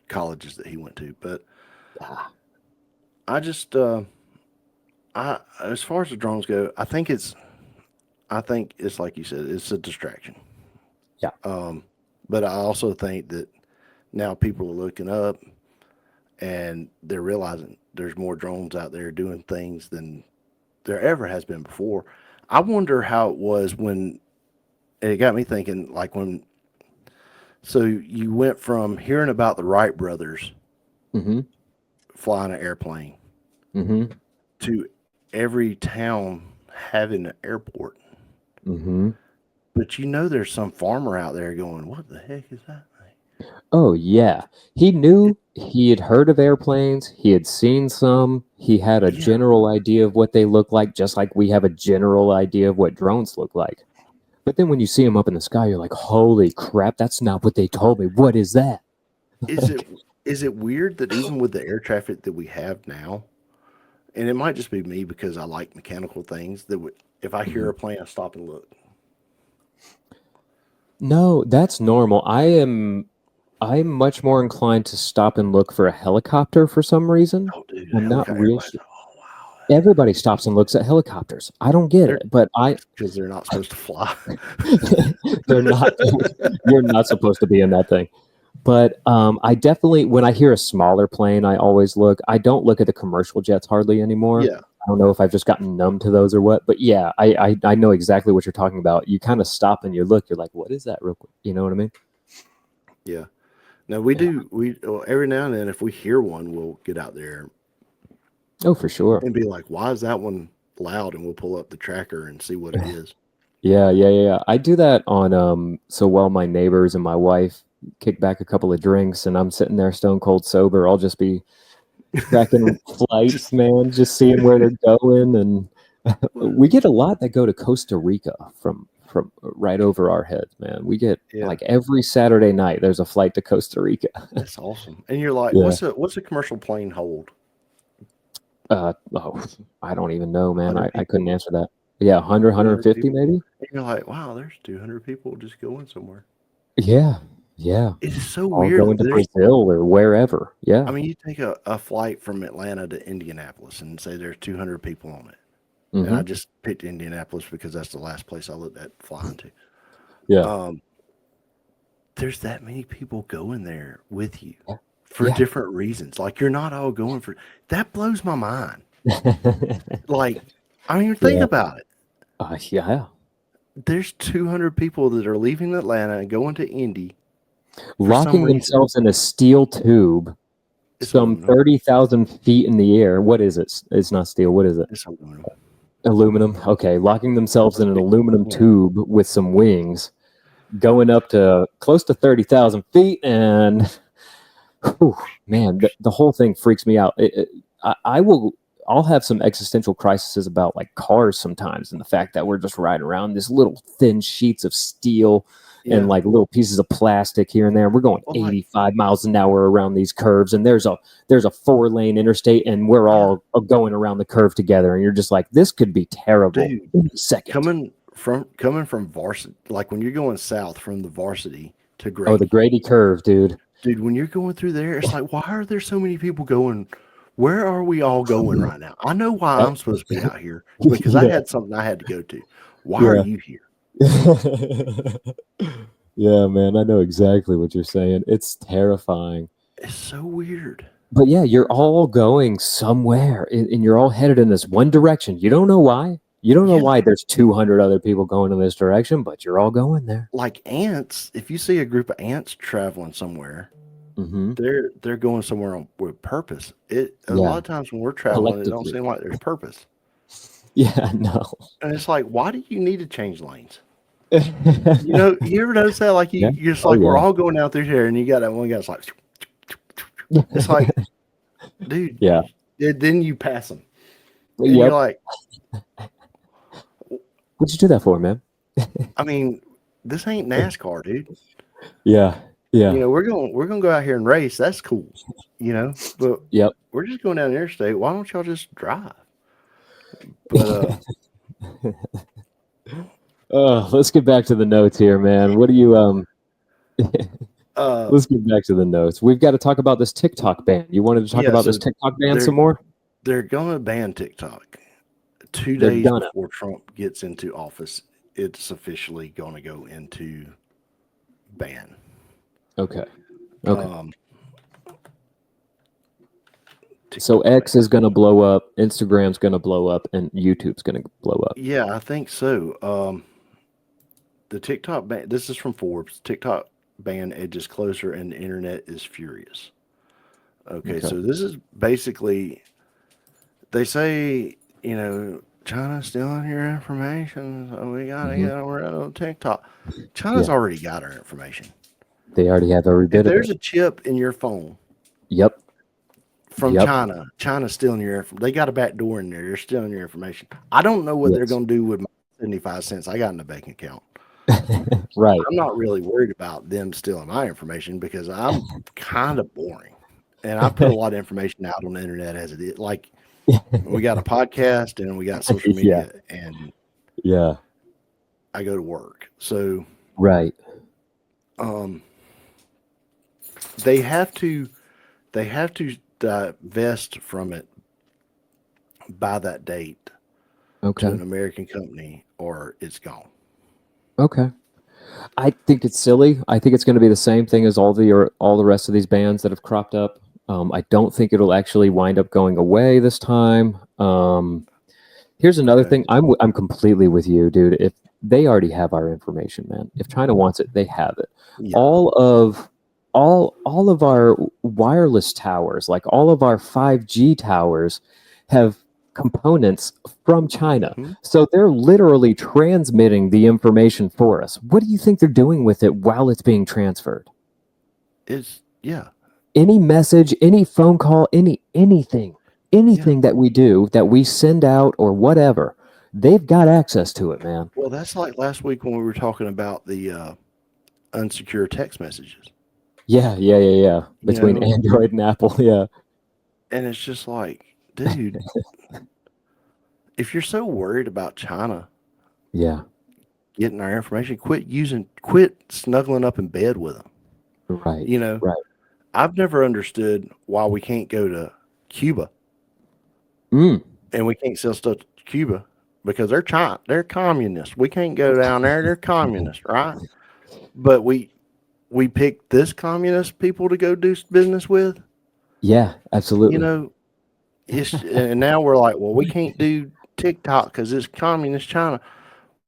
colleges that he went to. But Ah, I just, I as far as the drones go, I think it's like you said, it's a distraction. yeah. But I also think that now people are looking up and they're realizing there's more drones out there doing things than there ever has been before. I wonder how it was when it got me thinking, like when, so you went from hearing about the Wright brothers Mm-hmm. flying an airplane Mm-hmm. to every town having an airport. Mm-hmm. But you know, there's some farmer out there going, "What the heck is that thing?" Oh yeah. He knew, he had heard of airplanes, he had seen some, he had a Yeah, general idea of what they look like, just like we have a general idea of what drones look like. But then when you see them up in the sky, you're like, holy crap, that's not what they told me. What is that? is it is it weird that even with the air traffic that we have now, and it might just be me because I like mechanical things, that if I hear Mhm. a plane, I stop and look. No, that's normal. I'm much more inclined to stop and look for a helicopter for some reason. Oh, dude, I'm not helicopter real airplanes. sure. Oh, wow, Everybody stops and looks at helicopters. I don't get they're it, but I because they're not supposed to fly. they're not. You're not supposed to be in that thing. But I definitely, when I hear a smaller plane, I always look. I don't look at the commercial jets hardly anymore. Yeah, I don't know if I've just gotten numb to those or what. But yeah, I know exactly what you're talking about. You kind of stop and you look. You're like, what is that, real quick? You know what I mean? yeah. Now we Yeah. do. We well, every now and then, if we hear one, we'll get out there Oh, for sure. and be like, "Why is that one loud?" And we'll pull up the tracker and see what it is. Yeah. I do that on so while my neighbors and my wife kick back a couple of drinks and I'm sitting there stone cold sober, I'll just be tracking flights, Just man, just seeing where they're going. And we get a lot that go to Costa Rica from right over our heads, man. We get yeah, like every Saturday night there's a flight to Costa Rica. that's awesome. And you're like, Yeah. what's a commercial plane hold? Oh, I don't even know, man. 100 I people, couldn't answer that. Yeah, 100, 200 people. maybe. And you're like, wow, there's 200 people just going somewhere. Yeah. Yeah. It is so All weird. going to Brazil or wherever. I Yeah. mean, you take a flight from Atlanta to Indianapolis and say there's 200 people on it. And I Hmm. just picked Indianapolis because that's the last place I looked at flying to. Yeah. Um, there's that many people going there with you Yeah. for Yeah. different reasons. Like you're not all going for that blows my mind. Like, I mean, think Yeah. about it. Yeah. There's 200 people that are leaving Atlanta and going to Indy for some Locking reason. themselves in a steel tube, It's some aluminum. 30,000 feet in the air. What is it? It's not steel. What is it? It's aluminum. Aluminum. Okay. Locking themselves in an aluminum Yeah. tube with some wings, going up to close to 30,000 feet. And whew, man, the whole thing freaks me out. I'll have some existential crises about like cars sometimes, and the fact that we're just riding around these little thin sheets of steel and Yeah. like little pieces of plastic here and there. We're going Well, like, 85 miles an hour around these curves, and there's a 4-lane interstate, and we're yeah, all going around the curve together, and you're just like, this could be terrible dude, in a second. coming from varsity, like when you're going south from the varsity to Oh, the Grady, Grady curve, dude. dude, when you're going through there, it's like, why are there so many people going? Where are we all going right now? I know why I'm supposed to be out here because I Yeah, had something I had to go to. Why are yeah. you here? Yeah, man, I know exactly what you're saying. It's terrifying. It's so weird. But yeah, you're all going somewhere and you're all headed in this one direction. You don't know why. You don't know Yeah, why there's 200 other people going in this direction, but you're all going there. like ants. If you see a group of ants traveling somewhere, Hmm. they're going somewhere with purpose. It a lot Yeah, of times when we're traveling, it don't collectively. seem like there's purpose. Yeah, no. And it's like, why do you need to change lanes? You know, you ever notice that? Like Yeah. you're just Oh, like we're yeah. all going out through here, and you got that one guy's like, it's like, dude, Yeah. then you pass them, and you're Yep. like, What'd you do that for, man? I mean, this ain't NASCAR, dude. Yeah. You Yeah. know, we're gonna go out here and race. That's cool, you know. But Yep. we're just going down the interstate. Why don't y'all just drive? But Let's get back to the notes here, man. What do you Uh, Let's get back to the notes. We've got to talk about this TikTok ban. You wanted to talk yeah, about so this TikTok ban they're some more? they're gonna ban TikTok 2 They're days gonna. before Trump gets into office. It's officially gonna go into ban. Okay. Okay. Um, So TikTok X ban. is going to blow up, Instagram's going to blow up, and YouTube's going to blow up. Yeah, I think so. The TikTok ban. This is from Forbes. TikTok ban edges closer, and the internet is furious. Okay, Okay. so this is basically they say, China's stealing your information, so we gotta Mhm. get rid of TikTok. China's Yeah. already got our information. They already have every If bit of there's it. a chip in your phone Yep. from Yep. China's stealing your information. They got a back door in there. They're stealing your information. I don't know what they're Yes. gonna do with my 75 cents I got in the bank account. Right. I'm not really worried about them stealing my information because I'm kind of boring. And I put a lot of information out on the internet as it is. Like we got a podcast and we got social Yeah. media and Yeah. I go to work. So Right. um they have to divest from it by that date to Okay. an American company or it's gone. Okay. I think it's silly. I think it's going to be the same thing as all the rest of these bands that have cropped up. I don't think it'll actually wind up going away this time. Here's another Okay. thing. I'm completely with you, dude. If they already have our information, man. If China wants it, they have it. Yeah. All of our wireless towers, like all of our 5G towers, have components from China. Mhm. So they're literally transmitting the information for us. What do you think they're doing with it while it's being transferred? Yeah. Any message, any phone call, anything that we do, that we send out or whatever, they've got access to it, man. Well, that's like last week when we were talking about the unsecure text messages. Yeah. You Between know, Android and Apple, yeah. and it's just like, dude, if you're so worried about China Yeah. getting our information, quit snuggling up in bed with them. Right. You know, Right. I've never understood why we can't go to Cuba Mm. and we can't sell stuff to Cuba because they're communists. We can't go down there. They're communists, right? But we picked this communist people to go do business with. Yeah, absolutely. You know, and now we're like, well, we can't do TikTok because it's communist China.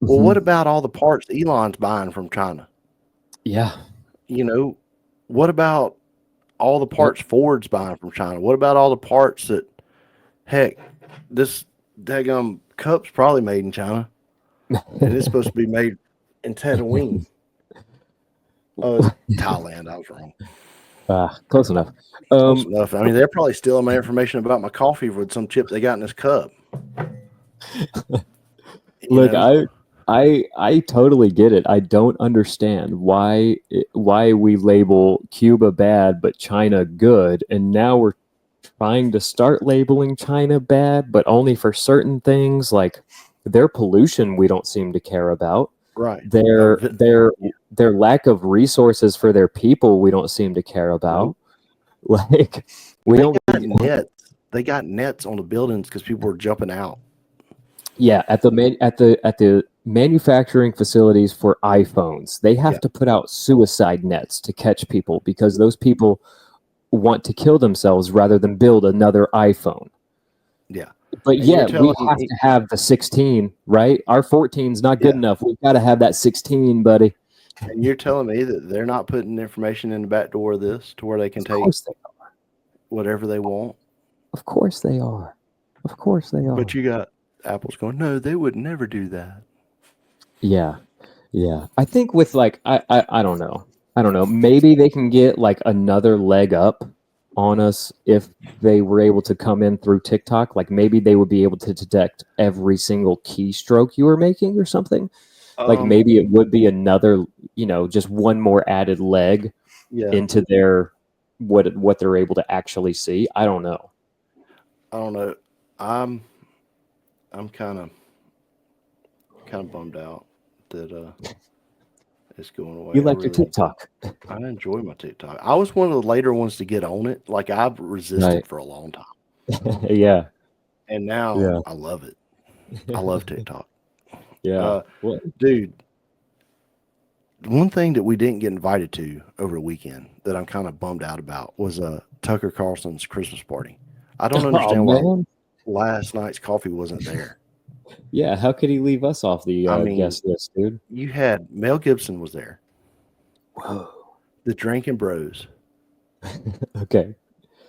Well, what about all the parts Elon's buying from China? Yeah. You know, what about all the parts Ford's buying from China? What about all the parts that, heck, this daggum cup's probably made in China and it's supposed to be made in Tatooine. Oh, it's Thailand. I was wrong. Close enough. Close enough. I mean, they're probably stealing my information about my coffee with some chip they got in this cup. Look, I totally get it. I don't understand why we label Cuba bad but China good, and now we're trying to start labeling China bad, but only for certain things like their pollution we don't seem to care about. Right. Their lack of resources for their people we don't seem to care about. Like we don't nets. They got nets on the buildings because people were jumping out. Yeah, at the manufacturing facilities for iPhones, they have to put out suicide nets to catch people because those people want to kill themselves rather than build another iPhone. Yeah. But yet we have to have the 16, right? Our 14 is not good enough. We've got to have that 16, buddy. And you're telling me that they're not putting information in the back door of this to where they can take whatever they want? Of course they are. Of course they are. But you got Apple's going, no, they would never do that. Yeah. I think with like I don't know. Maybe they can get like another leg up on us if they were able to come in through TikTok. Like maybe they would be able to detect every single keystroke you were making or something. Like maybe it would be another, just one more added leg into their what they're able to actually see. I don't know. I'm kind of kind of bummed out that it's going away. You like your TikTok. I enjoy my TikTok. I was one of the later ones to get on it. Like I've resisted Right. for a long time, Yeah. and now Yeah. I love it. I love TikTok. Yeah. Well, Dude, one thing that we didn't get invited to over the weekend that I'm kind of bummed out about was Tucker Carlson's Christmas party. I don't oh, understand why man. last night's coffee wasn't there. Yeah. How could he leave us off the I mean, guest list, dude? you had Mel Gibson was there, Whoa. the Drinking Bros. Okay.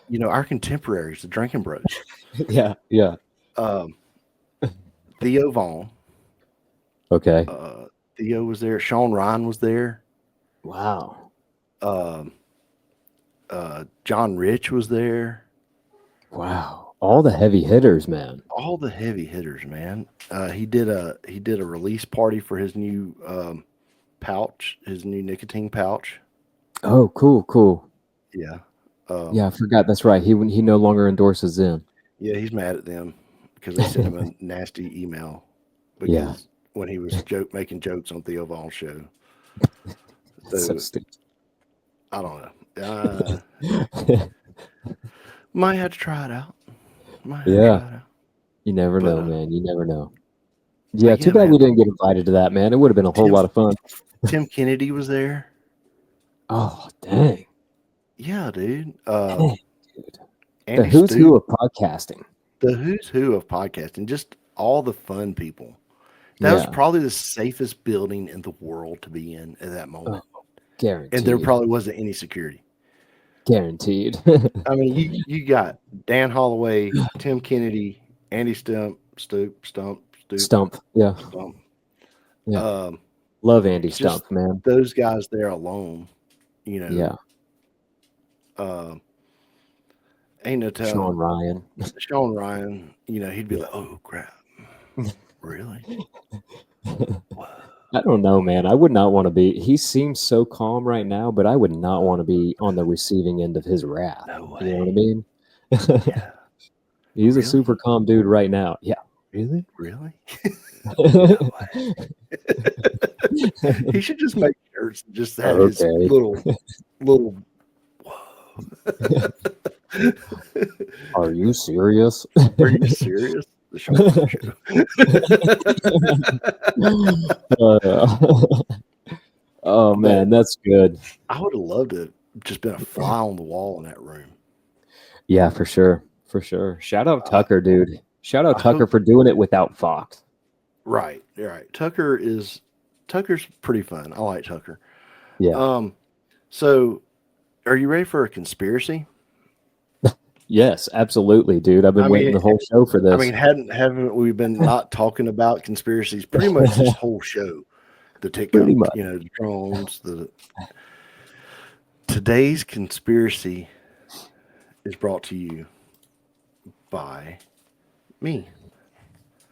You know, our contemporaries, the Drinking Bros. Yeah. Yeah. Theo Vaughn. Okay. Theo was there. Sean Ryan was there. Wow. John Rich was there. Wow. All the heavy hitters, man. All the heavy hitters, man. He did a release party for his new pouch, his new nicotine pouch. Oh, cool. Yeah. Yeah, I forgot. That's right. He no longer endorses them. Yeah, he's mad at them because they sent him a nasty email because when he was making jokes on Theo Vaughn's show. So stupid. I don't know. Might have to try it out. You never know, man. You never know. Yeah, yeah, too bad man. we didn't get invited to that, man. It would have been a whole lot of fun. Tim Kennedy was there. Oh, dang. Yeah, dude. Dang, dude. Andy The who's Stu, who of podcasting. the who's who of podcasting, just all the fun people. That was probably the safest building in the world to be in at that moment. Oh, guaranteed. And there probably wasn't any security. Guaranteed. I mean, you got Dan Holloway, Tim Kennedy, Andy Stump. Yeah. Stump. Yeah. Love Andy Stump, man. Those guys there alone, you know. Yeah. Ain't no telling. Sean Ryan, you know, he'd be like, "Oh crap, really?" I don't know, man. I would not want to be. He seems so calm right now, but I would not want to be on the receiving end of his wrath. No way. You know what I mean? Yeah. He's a super calm dude right now. Yeah. Really? Really? No way. He should just make shirts and just have his little. Whoa. Are you serious? Are you serious? The show. Oh man, that's good. I would have loved to just been a fly on the wall in that room. Yeah, for sure. Shout out Tucker, dude. Shout out Tucker for doing it without Fox. Right. Tucker's pretty fun. I like Tucker. Yeah. So are you ready for a conspiracy? Yes, absolutely, dude. I've been waiting the whole show for this. I mean, haven't we been not talking about conspiracies pretty much this whole show? The TikTok, you know, the drones, Today's conspiracy is brought to you by me.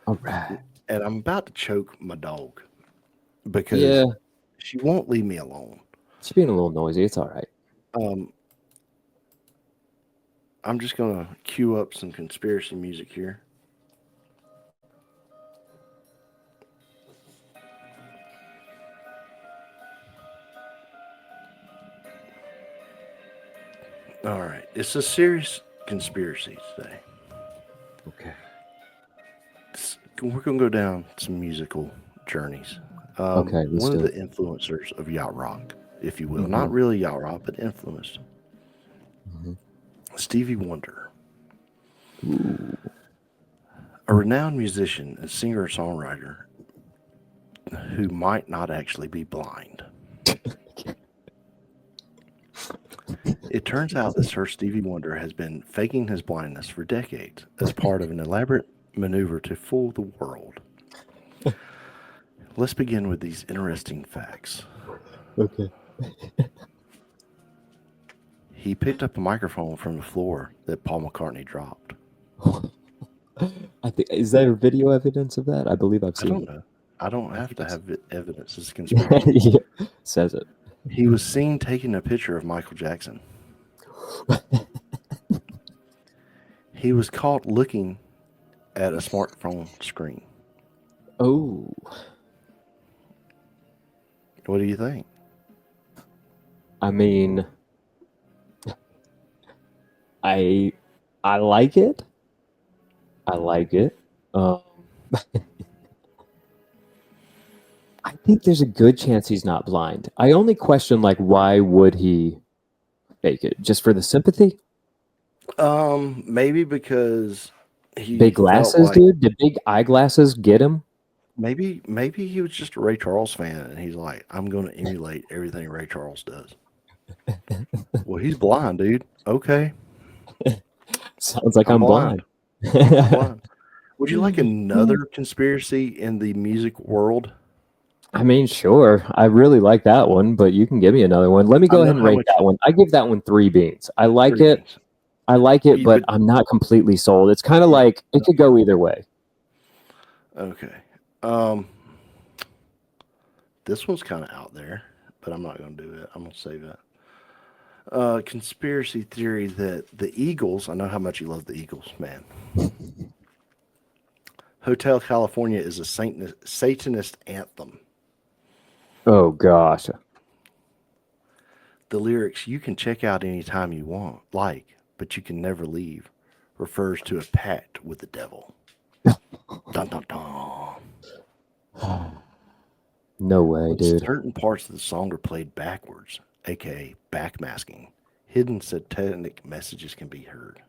All right. And I'm about to choke my dog because she won't leave me alone. She's being a little noisy. It's all right. I'm just going to cue up some conspiracy music here. All right. It's a serious conspiracy today. Okay. We're going to go down some musical journeys. Okay. One of the influencers of yacht rock, if you will. Not really yacht rock, but influenced. Stevie Wonder. Ooh. A renowned musician and singer-songwriter who might not actually be blind. It turns out that Sir Stevie Wonder has been faking his blindness for decades as part of an elaborate maneuver to fool the world. Let's begin with these interesting facts. Okay. He picked up a microphone from the floor that Paul McCartney dropped. I think is there video evidence of that? I believe I've seen it. I don't know. I don't have to have evidence. It's conspiracy. Yeah, says it. He was seen taking a picture of Michael Jackson. He was caught looking at a smartphone screen. Oh. What do you think? I mean, I I like it. I like it. Um, I think there's a good chance he's not blind. I only question like why would he fake it? Just for the sympathy? Maybe because he Big felt glasses, like dude. Did big eyeglasses get him? maybe he was just a Ray Charles fan, and he's like, I'm going to emulate everything Ray Charles does. Well, he's blind, dude. Okay, Sounds like I'm I'm blind. blind. I'm blind. Would you like another conspiracy in the music world? I mean, sure. I really like that one, but you can give me another one. Let me I go know ahead and how rate much that one. I give that one 3 beans. I like three it. beans. I like it, but But I'm not completely sold. It's kind of like it could go either way. okay, um, this one's kind of out there, but I'm not going to do it. I'm going to save it. Conspiracy theory that the Eagles. I know how much you love the Eagles, man. Hotel California is a Satanist anthem. Oh gosh. The lyrics, you can check out anytime you want, but you can never leave, refers to a pact with the devil. Dun dun dun. No way, When dude. certain parts of the song are played backwards, aka backmasking, hidden satanic messages can be heard.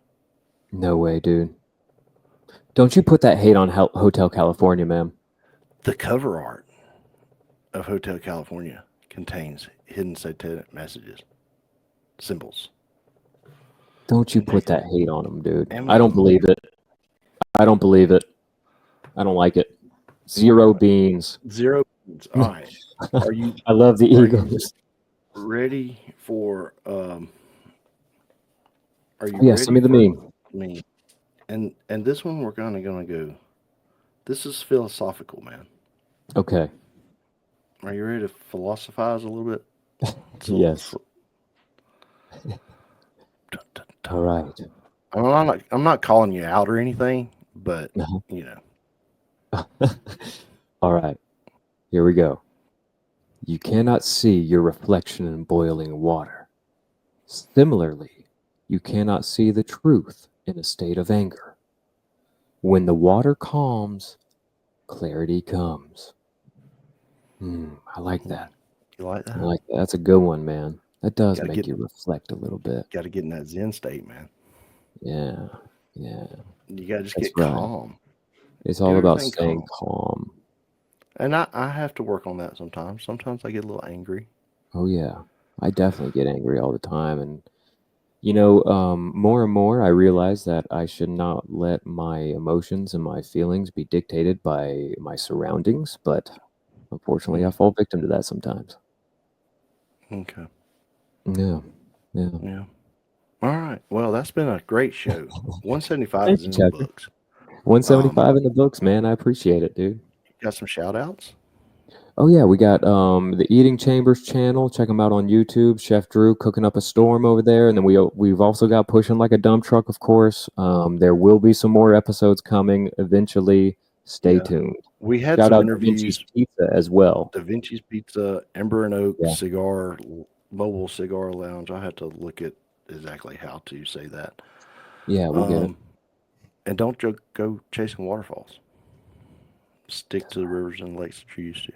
No way, dude. Don't you put that hate on Hotel California, man. The cover art of Hotel California contains hidden satanic messages, symbols. Don't you And put that hate on him, dude. I don't Amazon, believe it. I don't believe it. I don't like it. 0 beans. 0. All right. Are you I love the are you Eagles. ready for are you Yeah, send ready me the for meme. me? And this one we're gonna go. This is philosophical, man. Okay. Are you ready to philosophize a little bit? Yes. Dun, dun, All dun. right. I'm not calling you out or anything, but Uh-huh. you know. All right. Here we go. You cannot see your reflection in boiling water. Similarly, you cannot see the truth in a state of anger. When the water calms, clarity comes. I like that. You like I that? like that. That's a good one, man. That does Gotta make get you reflect a little bit. gotta get in that Zen state, man. Yeah. Yeah. You gotta just That's get right. calm. It's Get all about everything staying calm. calm. And I have to work on that sometimes. Sometimes I get a little angry. Oh, yeah. I definitely get angry all the time. And more and more, I realize that I should not let my emotions and my feelings be dictated by my surroundings. But unfortunately, I fall victim to that sometimes. Okay. Yeah. Yeah. Yeah. All right. Well, that's been a great show. 175 Thank is you, in the Checker. books. 175 in the books, man. I appreciate it, dude. Got some shout outs? Oh yeah, we got the Eating Chambers channel. Check them out on YouTube. Chef Drew cooking up a storm over there, and then we've also got Pushing Like a Dump Truck, of course. There will be some more episodes coming eventually. Stay Yeah. tuned. We had Shout some out Da Vinci's interviews. Pizza as well. Da Vinci's Pizza, Ember and Oak Yeah, Cigar, Mobile Cigar Lounge. I have to look at exactly how to say that. yeah, we'll get it. And don't go chasing waterfalls. Stick to the rivers and lakes that you used to.